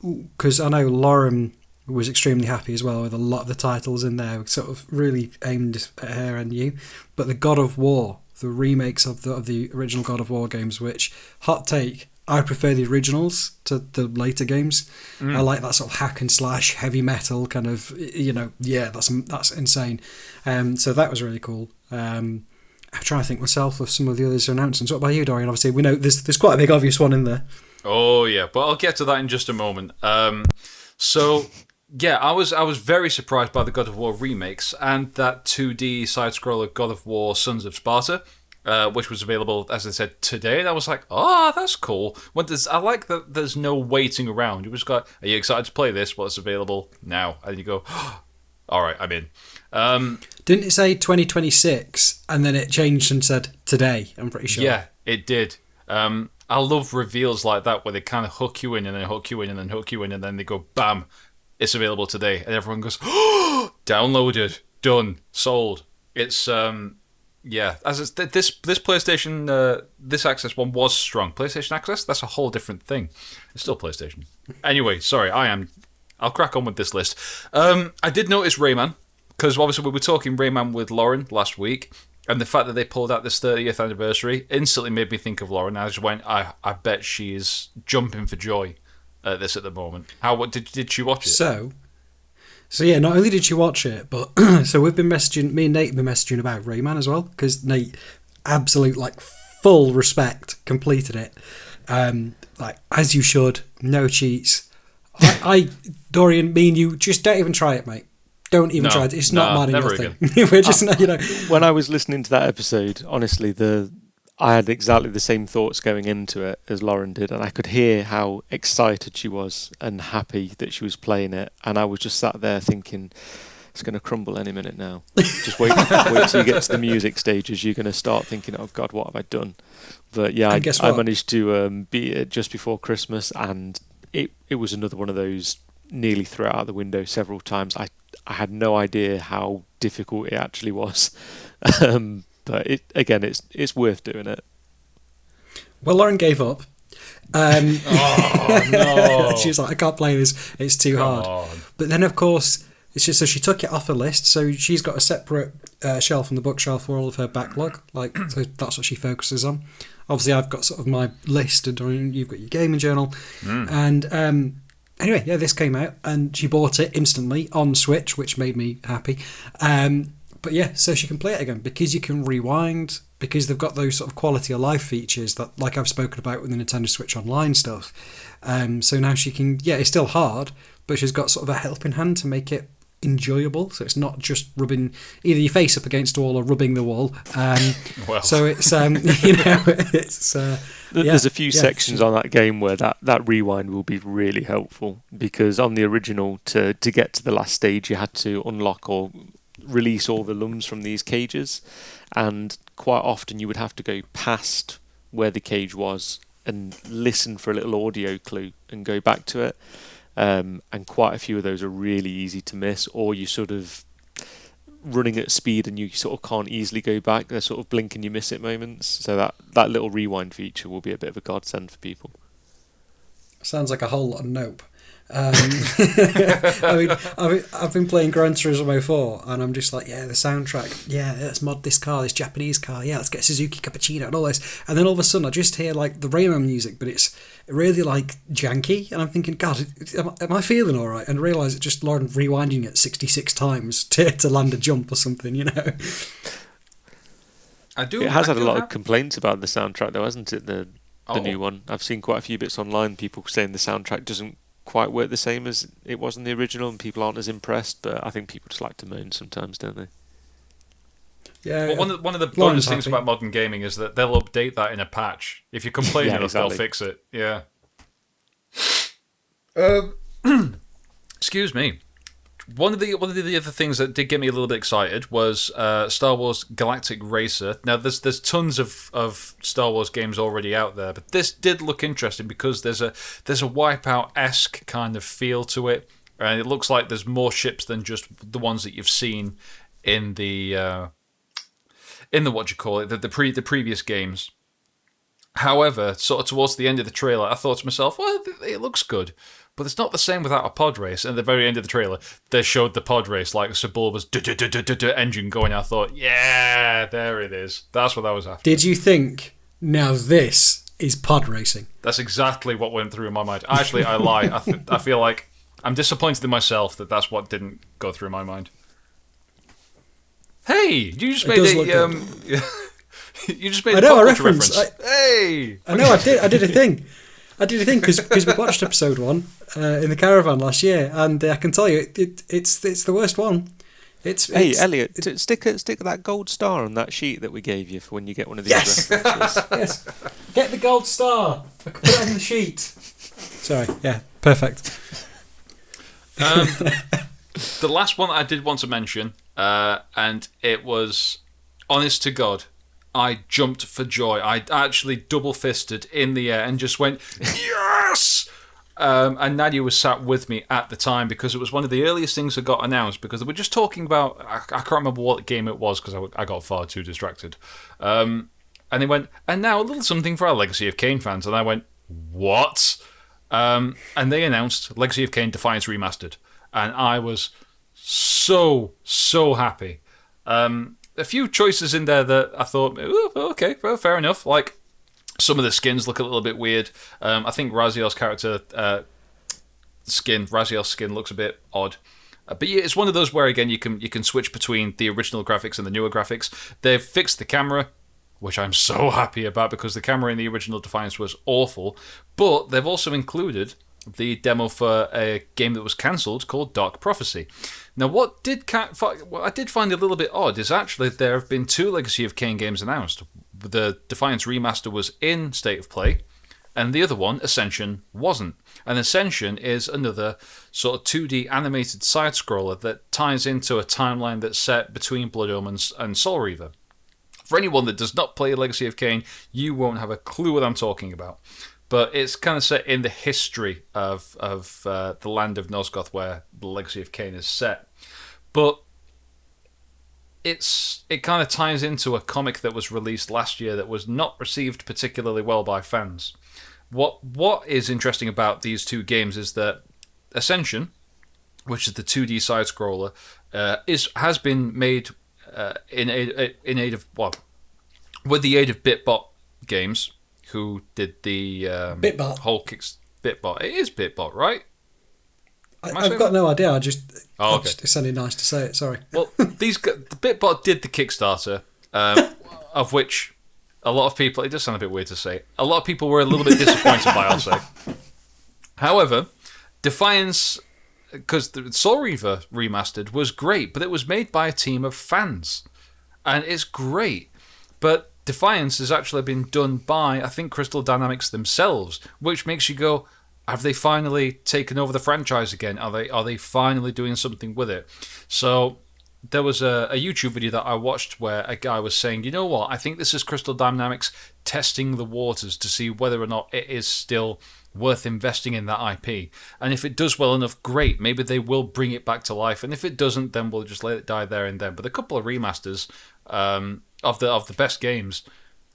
because I know Lauren was extremely happy as well with a lot of the titles in there, sort of really aimed at her and you. But the God of War, the remakes of the original God of War games, which, hot take, I prefer the originals to the later games. I like that sort of hack and slash, heavy metal kind of, that's insane. So that was really cool. I'm trying to think myself of some of the others announcements. What about you, Dorian? Obviously, we know there's quite a big obvious one in there. Oh yeah, but I'll get to that in just a moment. I was very surprised by the God of War remakes and that 2D side-scroller God of War Sons of Sparta, which was available, as I said, today. And I was like, oh, that's cool. I like that there's no waiting around. You just got, are you excited to play this? Well, it's available now. And you go, oh, all right, I'm in. Didn't it say 2026 and then it changed and said today? I'm pretty sure. Yeah, it did. I love reveals like that where they kind of hook you in and then hook you in and then hook you in and then they go, bam, it's available today. And everyone goes, oh, downloaded, done, sold. It's, this PlayStation, this Access one was strong. PlayStation Access, that's a whole different thing. It's still PlayStation. Anyway, sorry, I'll crack on with this list. I did notice Rayman, because obviously we were talking Rayman with Lauren last week, and the fact that they pulled out this 30th anniversary instantly made me think of Lauren. I just went, I bet she is jumping for joy at this at the moment. What did she watch it? So yeah, not only did she watch it, but so we've been messaging, me and Nate have been messaging about Rayman as well, because Nate, absolute full respect, completed it, as you should, no cheats. Dorian, me and you, just don't even try it, mate. Don't even try it. It's not mad enough thing. We're just, When I was listening to that episode, honestly, I had exactly the same thoughts going into it as Lauren did, and I could hear how excited she was and happy that she was playing it, and I was just sat there thinking, it's going to crumble any minute now. Just wait till you get to the music stages. You're going to start thinking, oh God, what have I done? But yeah, I managed to beat it just before Christmas, and it was another one of those nearly threw it out the window several times. I had no idea how difficult it actually was. But it's worth doing it. Well, Lauren gave up. Oh, no. She was like, I can't play this. It's too hard. But then, of course, it's just so she took it off her list. So she's got a separate shelf on the bookshelf for all of her backlog. So that's what she focuses on. Obviously, I've got sort of my list, and you've got your gaming journal. And anyway, yeah, this came out, and she bought it instantly on Switch, which made me happy. But yeah, so she can play it again because you can rewind, because they've got those sort of quality of life features that, like I've spoken about with the Nintendo Switch Online stuff. So now she can, it's still hard, but she's got sort of a helping hand to make it enjoyable. So it's not just rubbing either your face up against a wall or rubbing the wall. So it's, it's... There's a few sections on that game where that rewind will be really helpful, because on the original, to get to the last stage, you had to unlock or release all the lums from these cages, and quite often you would have to go past where the cage was and listen for a little audio clue and go back to it, and quite a few of those are really easy to miss, or you sort of running at speed and you sort of can't easily go back. They're sort of blink and you miss it moments, so that little rewind feature will be a bit of a godsend for people. Sounds like a whole lot of nope. I've been playing Gran Turismo 4, and I'm just like, the soundtrack, let's mod this car, this Japanese car, let's get Suzuki Cappuccino and all this, and then all of a sudden I just hear the Rayman music, but it's really janky, and I'm thinking, God, am I feeling alright? And I realise it's just Lauren rewinding it 66 times to land a jump or something, It has had a lot of complaints about the soundtrack though, hasn't it, the new one? I've seen quite a few bits online, people saying the soundtrack doesn't quite work the same as it was in the original, and people aren't as impressed, but I think people just like to moan sometimes, don't they? Yeah. Well, one of the bonus things about modern gaming is that they'll update that in a patch. If you complain enough, they'll fix it. Yeah. Excuse me. One of the other things that did get me a little bit excited was Star Wars Galactic Racer. Now, there's tons of Star Wars games already out there, but this did look interesting because there's a Wipeout-esque kind of feel to it. and it looks like there's more ships than just the ones that you've seen in the the previous games. However, sort of towards the end of the trailer, I thought to myself, well, it looks good, but it's not the same without a pod race. And at the very end of the trailer, they showed the pod race, like Sir Bulba's engine going. I thought, yeah, there it is. That's what I was after. Did you think, now this is pod racing? That's exactly what went through my mind. Actually, I lie. I feel like I'm disappointed in myself that that's what didn't go through my mind. Hey, you just made a... You just made a pop culture reference. Hey! I know, I did a thing. Because we watched episode 1 in the caravan last year, and I can tell you, it's the worst one. Hey, Elliot, stick that gold star on that sheet that we gave you for when you get one of these references. Yes. Get the gold star. I can put it on the sheet. Sorry, yeah, perfect. The last one I did want to mention, and it was, honest to God, I jumped for joy. I actually double-fisted in the air and just went, yes! And Nadia was sat with me at the time because it was one of the earliest things that got announced, because they were just talking about, I can't remember what game it was because I got far too distracted. And they went, and now a little something for our Legacy of Kain fans. And I went, what? And they announced Legacy of Kain Defiance Remastered. And I was so happy. A few choices in there that I thought, okay, well, fair enough. Like, some of the skins look a little bit weird. I think Raziel's skin looks a bit odd. But yeah, it's one of those where, again, you can switch between the original graphics and the newer graphics. They've fixed the camera, which I'm so happy about, because the camera in the original Defiance was awful. But they've also included the demo for a game that was cancelled called Dark Prophecy. Now, what I did find a little bit odd is actually there have been 2 Legacy of Kain games announced. The Defiance Remaster was in State of Play, and the other one, Ascension, wasn't. And Ascension is another sort of 2D animated side-scroller that ties into a timeline that's set between Blood Omens and Soul Reaver. For anyone that does not play Legacy of Kain, you won't have a clue what I'm talking about. But it's kind of set in the history of the land of Nosgoth, where the Legacy of Kain is set. But it kind of ties into a comic that was released last year that was not received particularly well by fans. What is interesting about these 2 games is that Ascension, which is the 2D side-scroller, has been made with the aid of Bitbot Games, who did the Bitbot. whole Bitbot. It is Bitbot, right? I've got no idea. Okay. It sounded nice to say it. Sorry. Well, the Bitbot did the Kickstarter, of which a lot of people. It does sound a bit weird to say. A lot of people were a little bit disappointed by. I'll say. However, Defiance, because the Soul Reaver remastered was great, but it was made by a team of fans, and it's great, but Defiance has actually been done by, I think, Crystal Dynamics themselves, which makes you go, have they finally taken over the franchise again? Are they finally doing something with it? So there was a YouTube video that I watched where a guy was saying, you know what, I think this is Crystal Dynamics testing the waters to see whether or not it is still worth investing in that IP. And if it does well enough, great, maybe they will bring it back to life. And if it doesn't, then we'll just let it die there and then. But a couple of remasters of the best games,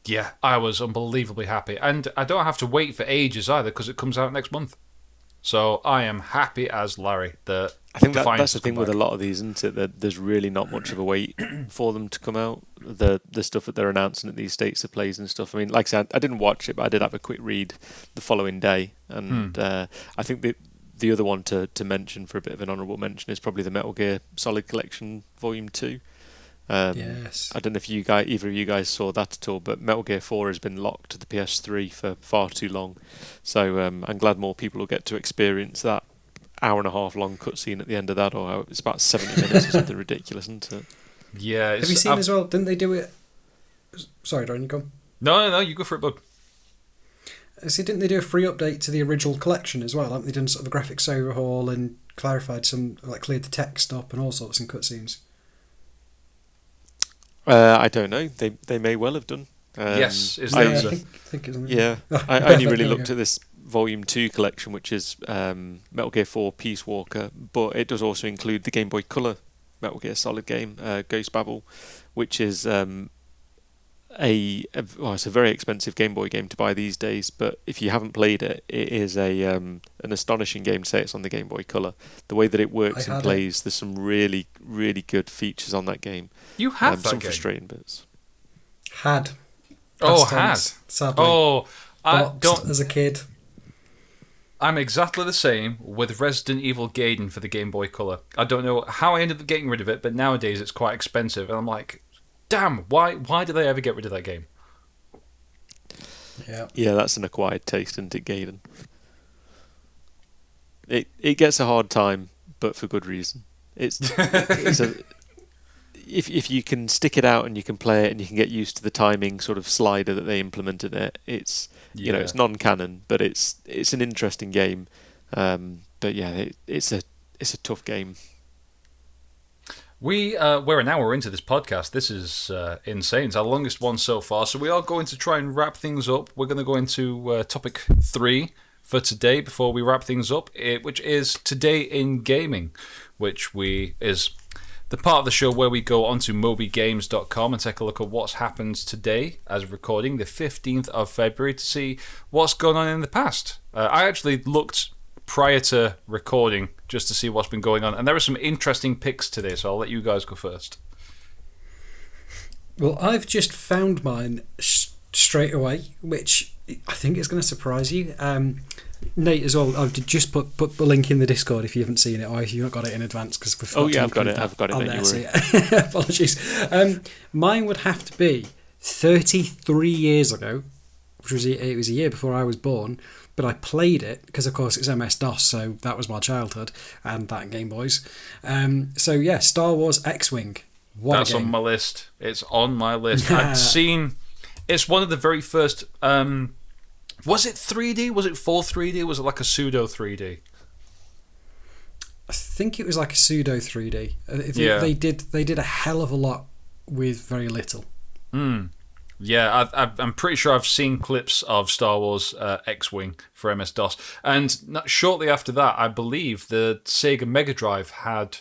yeah, I was unbelievably happy. And I don't have to wait for ages either, because it comes out next month. So I am happy as Larry. I think that's the thing with a lot of these, isn't it? That there's really not much of a wait for them to come out. The stuff that they're announcing at these states of plays and stuff. I mean, like I said, I didn't watch it, but I did have a quick read the following day. And I think the other one to mention for a bit of an honourable mention is probably the Metal Gear Solid Collection Volume 2. Yes. I don't know if either of you guys saw that at all, but Metal Gear 4 has been locked to the PS3 for far too long. So I'm glad more people will get to experience that hour-and-a-half long cutscene at the end of that, or it's about 70 minutes or something ridiculous, isn't it? Yeah. Have you seen as well? Didn't they do it? Sorry, Dorian, you go. No, you go for it, bud. See, didn't they do a free update to the original collection as well? Haven't they done sort of a graphics overhaul and clarified some, like cleared the text up and all sorts and cutscenes? I don't know. They may well have done. Yes, is I the answer. think it's yeah. I only really looked at this Volume 2 collection, which is Metal Gear 4 Peace Walker, but it does also include the Game Boy Color Metal Gear Solid game, Ghost Babel, which is it's a very expensive Game Boy game to buy these days, but if you haven't played it, it is an astonishing game to say it's on the Game Boy Color. The way that it works and plays, there's some really, really good features on that game. You have that some game? Frustrating bits. Had. Sadly. Oh, don't. As a kid. I'm exactly the same with Resident Evil Gaiden for the Game Boy Color. I don't know how I ended up getting rid of it, but nowadays it's quite expensive, and I'm like, damn, why did they ever get rid of that game? Yeah, that's an acquired taste, isn't it, Gaiden? It gets a hard time, but for good reason. If you can stick it out and you can play it and you can get used to the timing sort of slider that they implemented in it, it's it's non-canon, but it's an interesting game. But yeah, it's a tough game. We're an hour into this podcast. This is insane. It's our longest one so far. So we are going to try and wrap things up. We're going to go into topic 3 for today before we wrap things up, which is Today in Gaming, which is the part of the show where we go onto mobygames.com and take a look at what's happened today as recording, the 15th of February, to see what's gone on in the past. I actually looked prior to recording just to see what's been going on, and there are some interesting picks today, so I'll let you guys go first. Well, I've just found mine straight away, which I think is going to surprise you. Nate as well, I've just put the link in the Discord if you haven't seen it, or if you've not got it in advance, because we've I've got it. There, so yeah. Apologies. Mine would have to be 33 years ago, which was it was a year before I was born, but I played it because, of course, it's MS-DOS, so that was my childhood, and that and Game Boys. So yeah, Star Wars X-Wing. That's on my list. It's on my list. I'd seen. It's one of the very first. Was it 3D? Was it full 3D? Was it like a pseudo 3D? I think it was like a pseudo 3D. Yeah. They did a hell of a lot with very little. Yeah, I'm pretty sure I've seen clips of Star Wars X-Wing for MS-DOS. And shortly after that, I believe the Sega Mega Drive had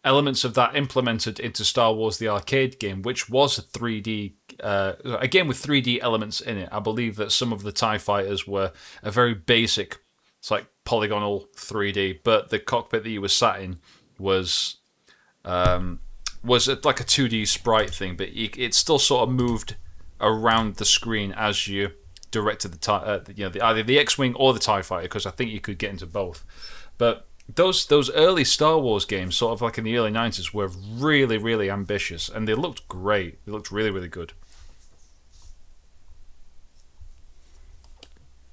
elements of that implemented into Star Wars the arcade game, which was a 3D, a game with 3D elements in it. I believe that some of the TIE fighters were a very basic, it's like polygonal 3D, but the cockpit that you were sat in was like a 2D sprite thing, but it still sort of moved around the screen as you directed either the X-Wing or the TIE fighter, because I think you could get into both. But those early Star Wars games, sort of like in the early 90s, were really, really ambitious, and they looked great. They looked really, really good.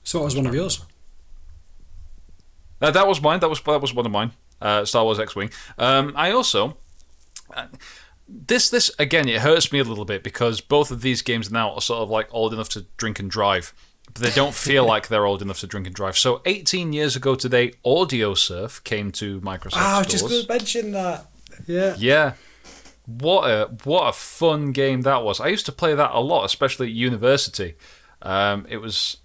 So what was one of yours? That was mine. That was one of mine. Star Wars X-Wing. I also... This again, it hurts me a little bit because both of these games now are sort of like old enough to drink and drive, but they don't feel like they're old enough to drink and drive. So 18 years ago today, Audio Surf came to Microsoft stores. I was just going to mention that. Yeah. What a fun game that was. I used to play that a lot, especially at university. It was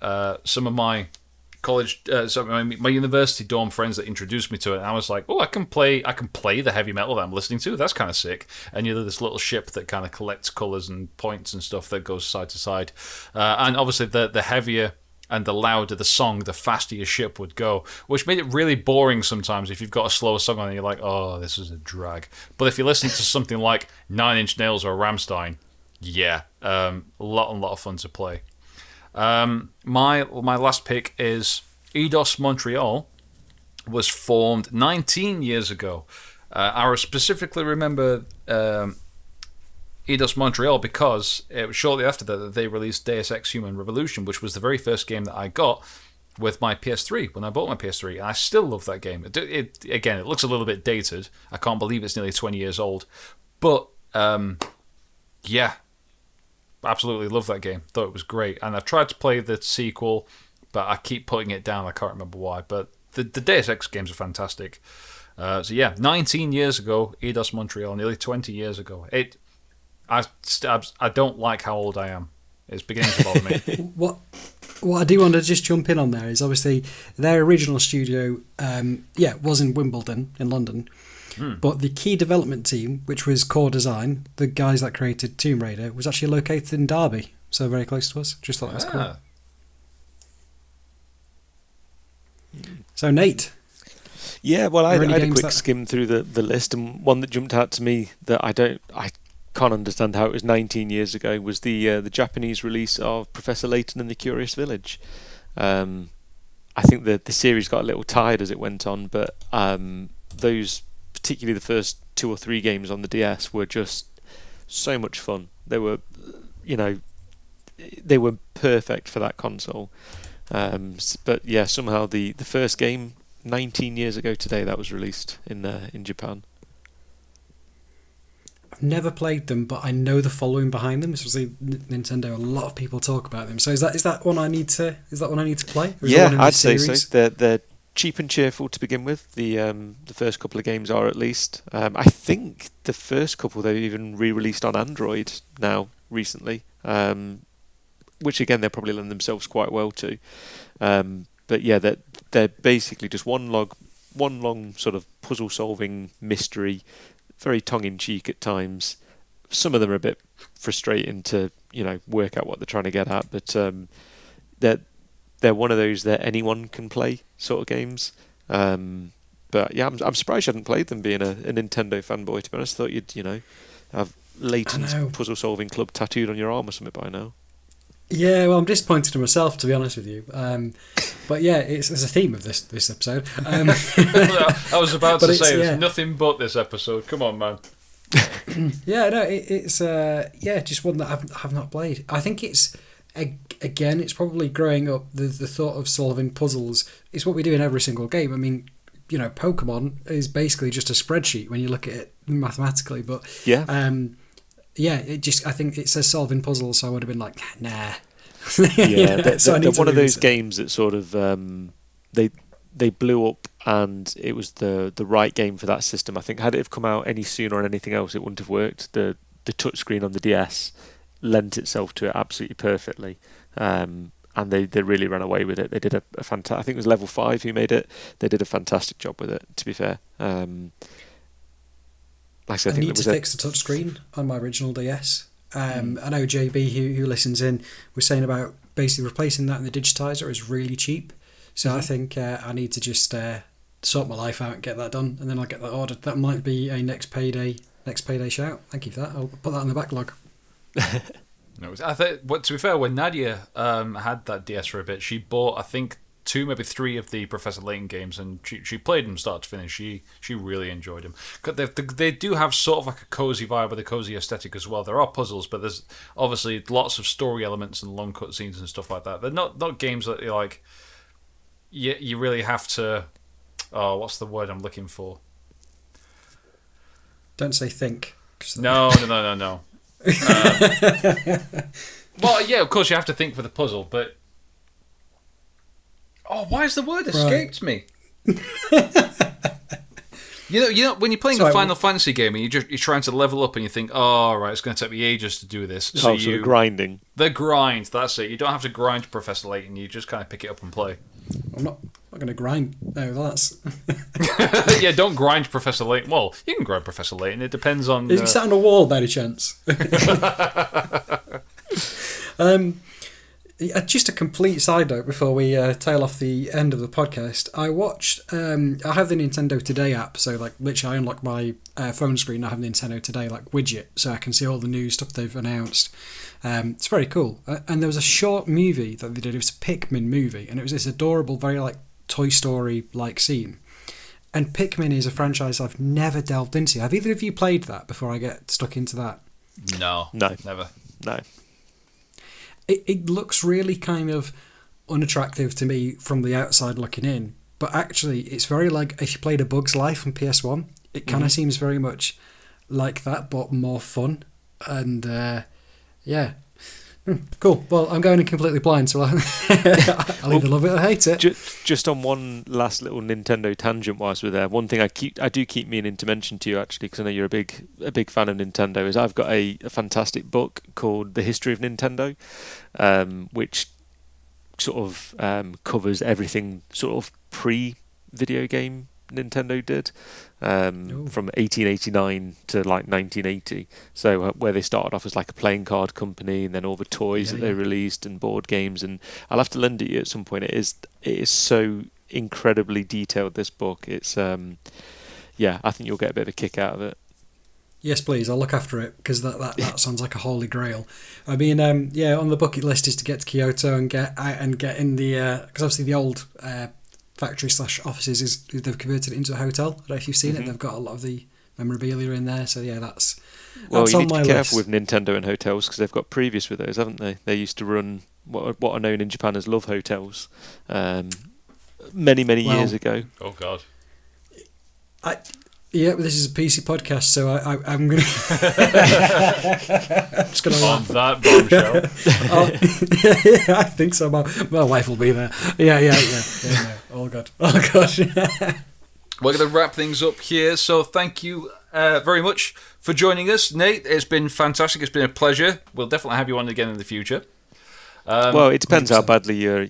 some of my college, my university dorm friends that introduced me to it, and I was like, oh, I can play the heavy metal that I'm listening to. That's kind of sick. And you know, this little ship that kind of collects colors and points and stuff that goes side to side. And obviously, the heavier and the louder the song, the faster your ship would go, which made it really boring sometimes. If you've got a slower song on, and you're like, oh, this is a drag. But if you listen to something like Nine Inch Nails or Rammstein, yeah, a lot of fun to play. My last pick is Eidos Montreal was formed 19 years ago. I specifically remember Eidos Montreal because it was shortly after that they released Deus Ex Human Revolution, which was the very first game that I got with my PS3 when I bought my PS3, and I still love that game. It looks a little bit dated. I can't believe it's nearly 20 years old, but yeah. Absolutely love that game. Thought it was great. And I've tried to play the sequel, but I keep putting it down. I can't remember why. But the Deus Ex games are fantastic. So yeah, 19 years ago, Eidos Montreal, nearly 20 years ago. I don't like how old I am. It's beginning to bother me. What what I do want to just jump in on there is obviously their original studio, was in Wimbledon in London, but the key development team, which was Core Design, the guys that created Tomb Raider, was actually located in Derby, so very close to us. Just thought that was cool. So Nate. Yeah, well, I had a quick skim through the list, and one that jumped out to me that I can't understand how it was 19 years ago was the Japanese release of Professor Layton and the Curious Village. I think the series got a little tired as it went on, but those, particularly the first 2 or 3 games on the DS, were just so much fun. They were, they were perfect for that console. But yeah, somehow the first game 19 years ago today that was released in Japan. I've never played them, but I know the following behind them. Especially Nintendo, a lot of people talk about them. So is that one I need to play? Yeah, I'd say so. They're cheap and cheerful to begin with. The first couple of games are, at least. I think the first couple they've even re-released on Android now recently, which again they probably lend themselves quite well to. But yeah, they're basically just one long sort of puzzle-solving mystery, very tongue-in-cheek at times. Some of them are a bit frustrating to work out what they're trying to get at, but they're one of those that anyone can play sort of games. But yeah, I'm surprised you hadn't played them, being a Nintendo fanboy. To be honest, I thought you'd have Layton's puzzle-solving club tattooed on your arm or something by now. Yeah, well, I'm disappointed in myself, to be honest with you. But yeah, it's a theme of this episode. I was about to say, it's nothing but this episode. Come on, man. Yeah, no, it's just one that I've not played. I think it's, again, it's probably growing up, the thought of solving puzzles. It's what we do in every single game. I mean, Pokemon is basically just a spreadsheet when you look at it mathematically. But yeah. I think it says solving puzzles, so I would have been like, nah. Yeah, they're one of those games that sort of they blew up, and it was the right game for that system. I think had it have come out any sooner on anything else, it wouldn't have worked. The touchscreen on the DS lent itself to it absolutely perfectly, and they really ran away with it. They did a fantastic. I think it was Level 5 who made it. They did a fantastic job with it, to be fair. I need to fix the touchscreen on my original DS. I know JB, who listens in, was saying about basically replacing that in the digitizer is really cheap. So I think I need to just sort my life out and get that done, and then I'll get that ordered. That might be a next payday shout. Thank you for that. I'll put that on the backlog. No, I think. To be fair, when Nadia had that DS for a bit, she bought, I think, 2, maybe 3 of the Professor Layton games, and she played them start to finish. She really enjoyed them. They do have sort of like a cozy vibe with a cozy aesthetic as well. There are puzzles, but there's obviously lots of story elements and long cutscenes and stuff like that. They're not games that you're like, you really have to. Oh, what's the word I'm looking for? Don't say think. No. Well, yeah, of course you have to think for the puzzle, but. Oh, why has the word escaped me? You know, when you're playing a Final Fantasy game and you're trying to level up and you think, oh, right, it's going to take me ages to do this. So sort of grinding. The grind, that's it. You don't have to grind Professor Layton. You just kind of pick it up and play. I'm not going to grind. No, that's... Yeah, don't grind Professor Layton. Well, you can grind Professor Layton. It depends on... Is he sat on a wall by any chance? Just a complete side note before we tail off the end of the podcast. I watched. I have the Nintendo Today app, so like literally, I unlock my phone screen. I have the Nintendo Today like widget, so I can see all the new stuff they've announced. It's very cool. And there was a short movie that they did. It was a Pikmin movie, and it was this adorable, very like Toy Story like scene. And Pikmin is a franchise I've never delved into. Have either of you played that before I get stuck into that? No, never. No. It looks really kind of unattractive to me from the outside looking in, but actually it's very like if you played A Bug's Life on PS1, it kind of seems very much like that, but more fun. And yeah, cool. Well, I'm going in completely blind, so I'll either love it or hate it. Just on one last little Nintendo tangent whilst we're there, one thing I do keep meaning to mention to you actually, because I know you're a big fan of Nintendo, is I've got a fantastic book called The History of Nintendo, which sort of covers everything sort of pre-video game Nintendo did, from 1889 to like 1980. So where they started off as like a playing card company, and then all the toys that they released and board games. And I'll have to lend it to you at some point. It is so incredibly detailed, this book. It's I think you'll get a bit of a kick out of it. Yes, please. I'll look after it, because that sounds like a holy grail. I mean, on the bucket list is to get to Kyoto and get in the, because obviously the old factory/offices they've converted it into a hotel. I don't know if you've seen it. They've got a lot of the memorabilia in there. So that's you on need my to be careful list. with Nintendo and hotels, because they've got previous with those, haven't they? They used to run what are known in Japan as love hotels, many years ago. Oh God. Yeah, but this is a PC podcast, so I'm going to... just going to on that bombshell. I think so. My wife will be there. Yeah, no. Oh, God. We're going to wrap things up here, so thank you very much for joining us, Nate. It's been fantastic. It's been a pleasure. We'll definitely have you on again in the future. Well, it depends 100%. How badly your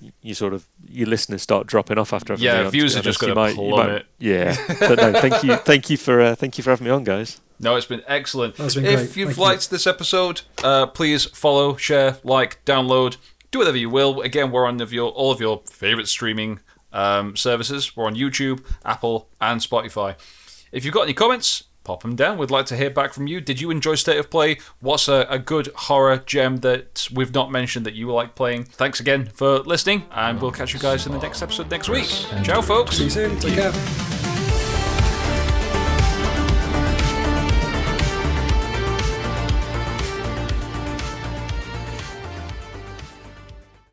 listeners start dropping off after. Views are just going to plummet. Yeah, but no, thank you for having me on, guys. No, it's been excellent. That's been if great. you've liked this episode, please follow, share, like, download, do whatever you will. Again, we're on all of your favourite streaming services. We're on YouTube, Apple, and Spotify. If you've got any comments, pop them down. We'd like to hear back from you. Did you enjoy State of Play? What's a good horror gem that we've not mentioned that you like playing? Thanks again for listening, and we'll catch you guys in the next episode next week. Ciao, folks. See you soon. Take care.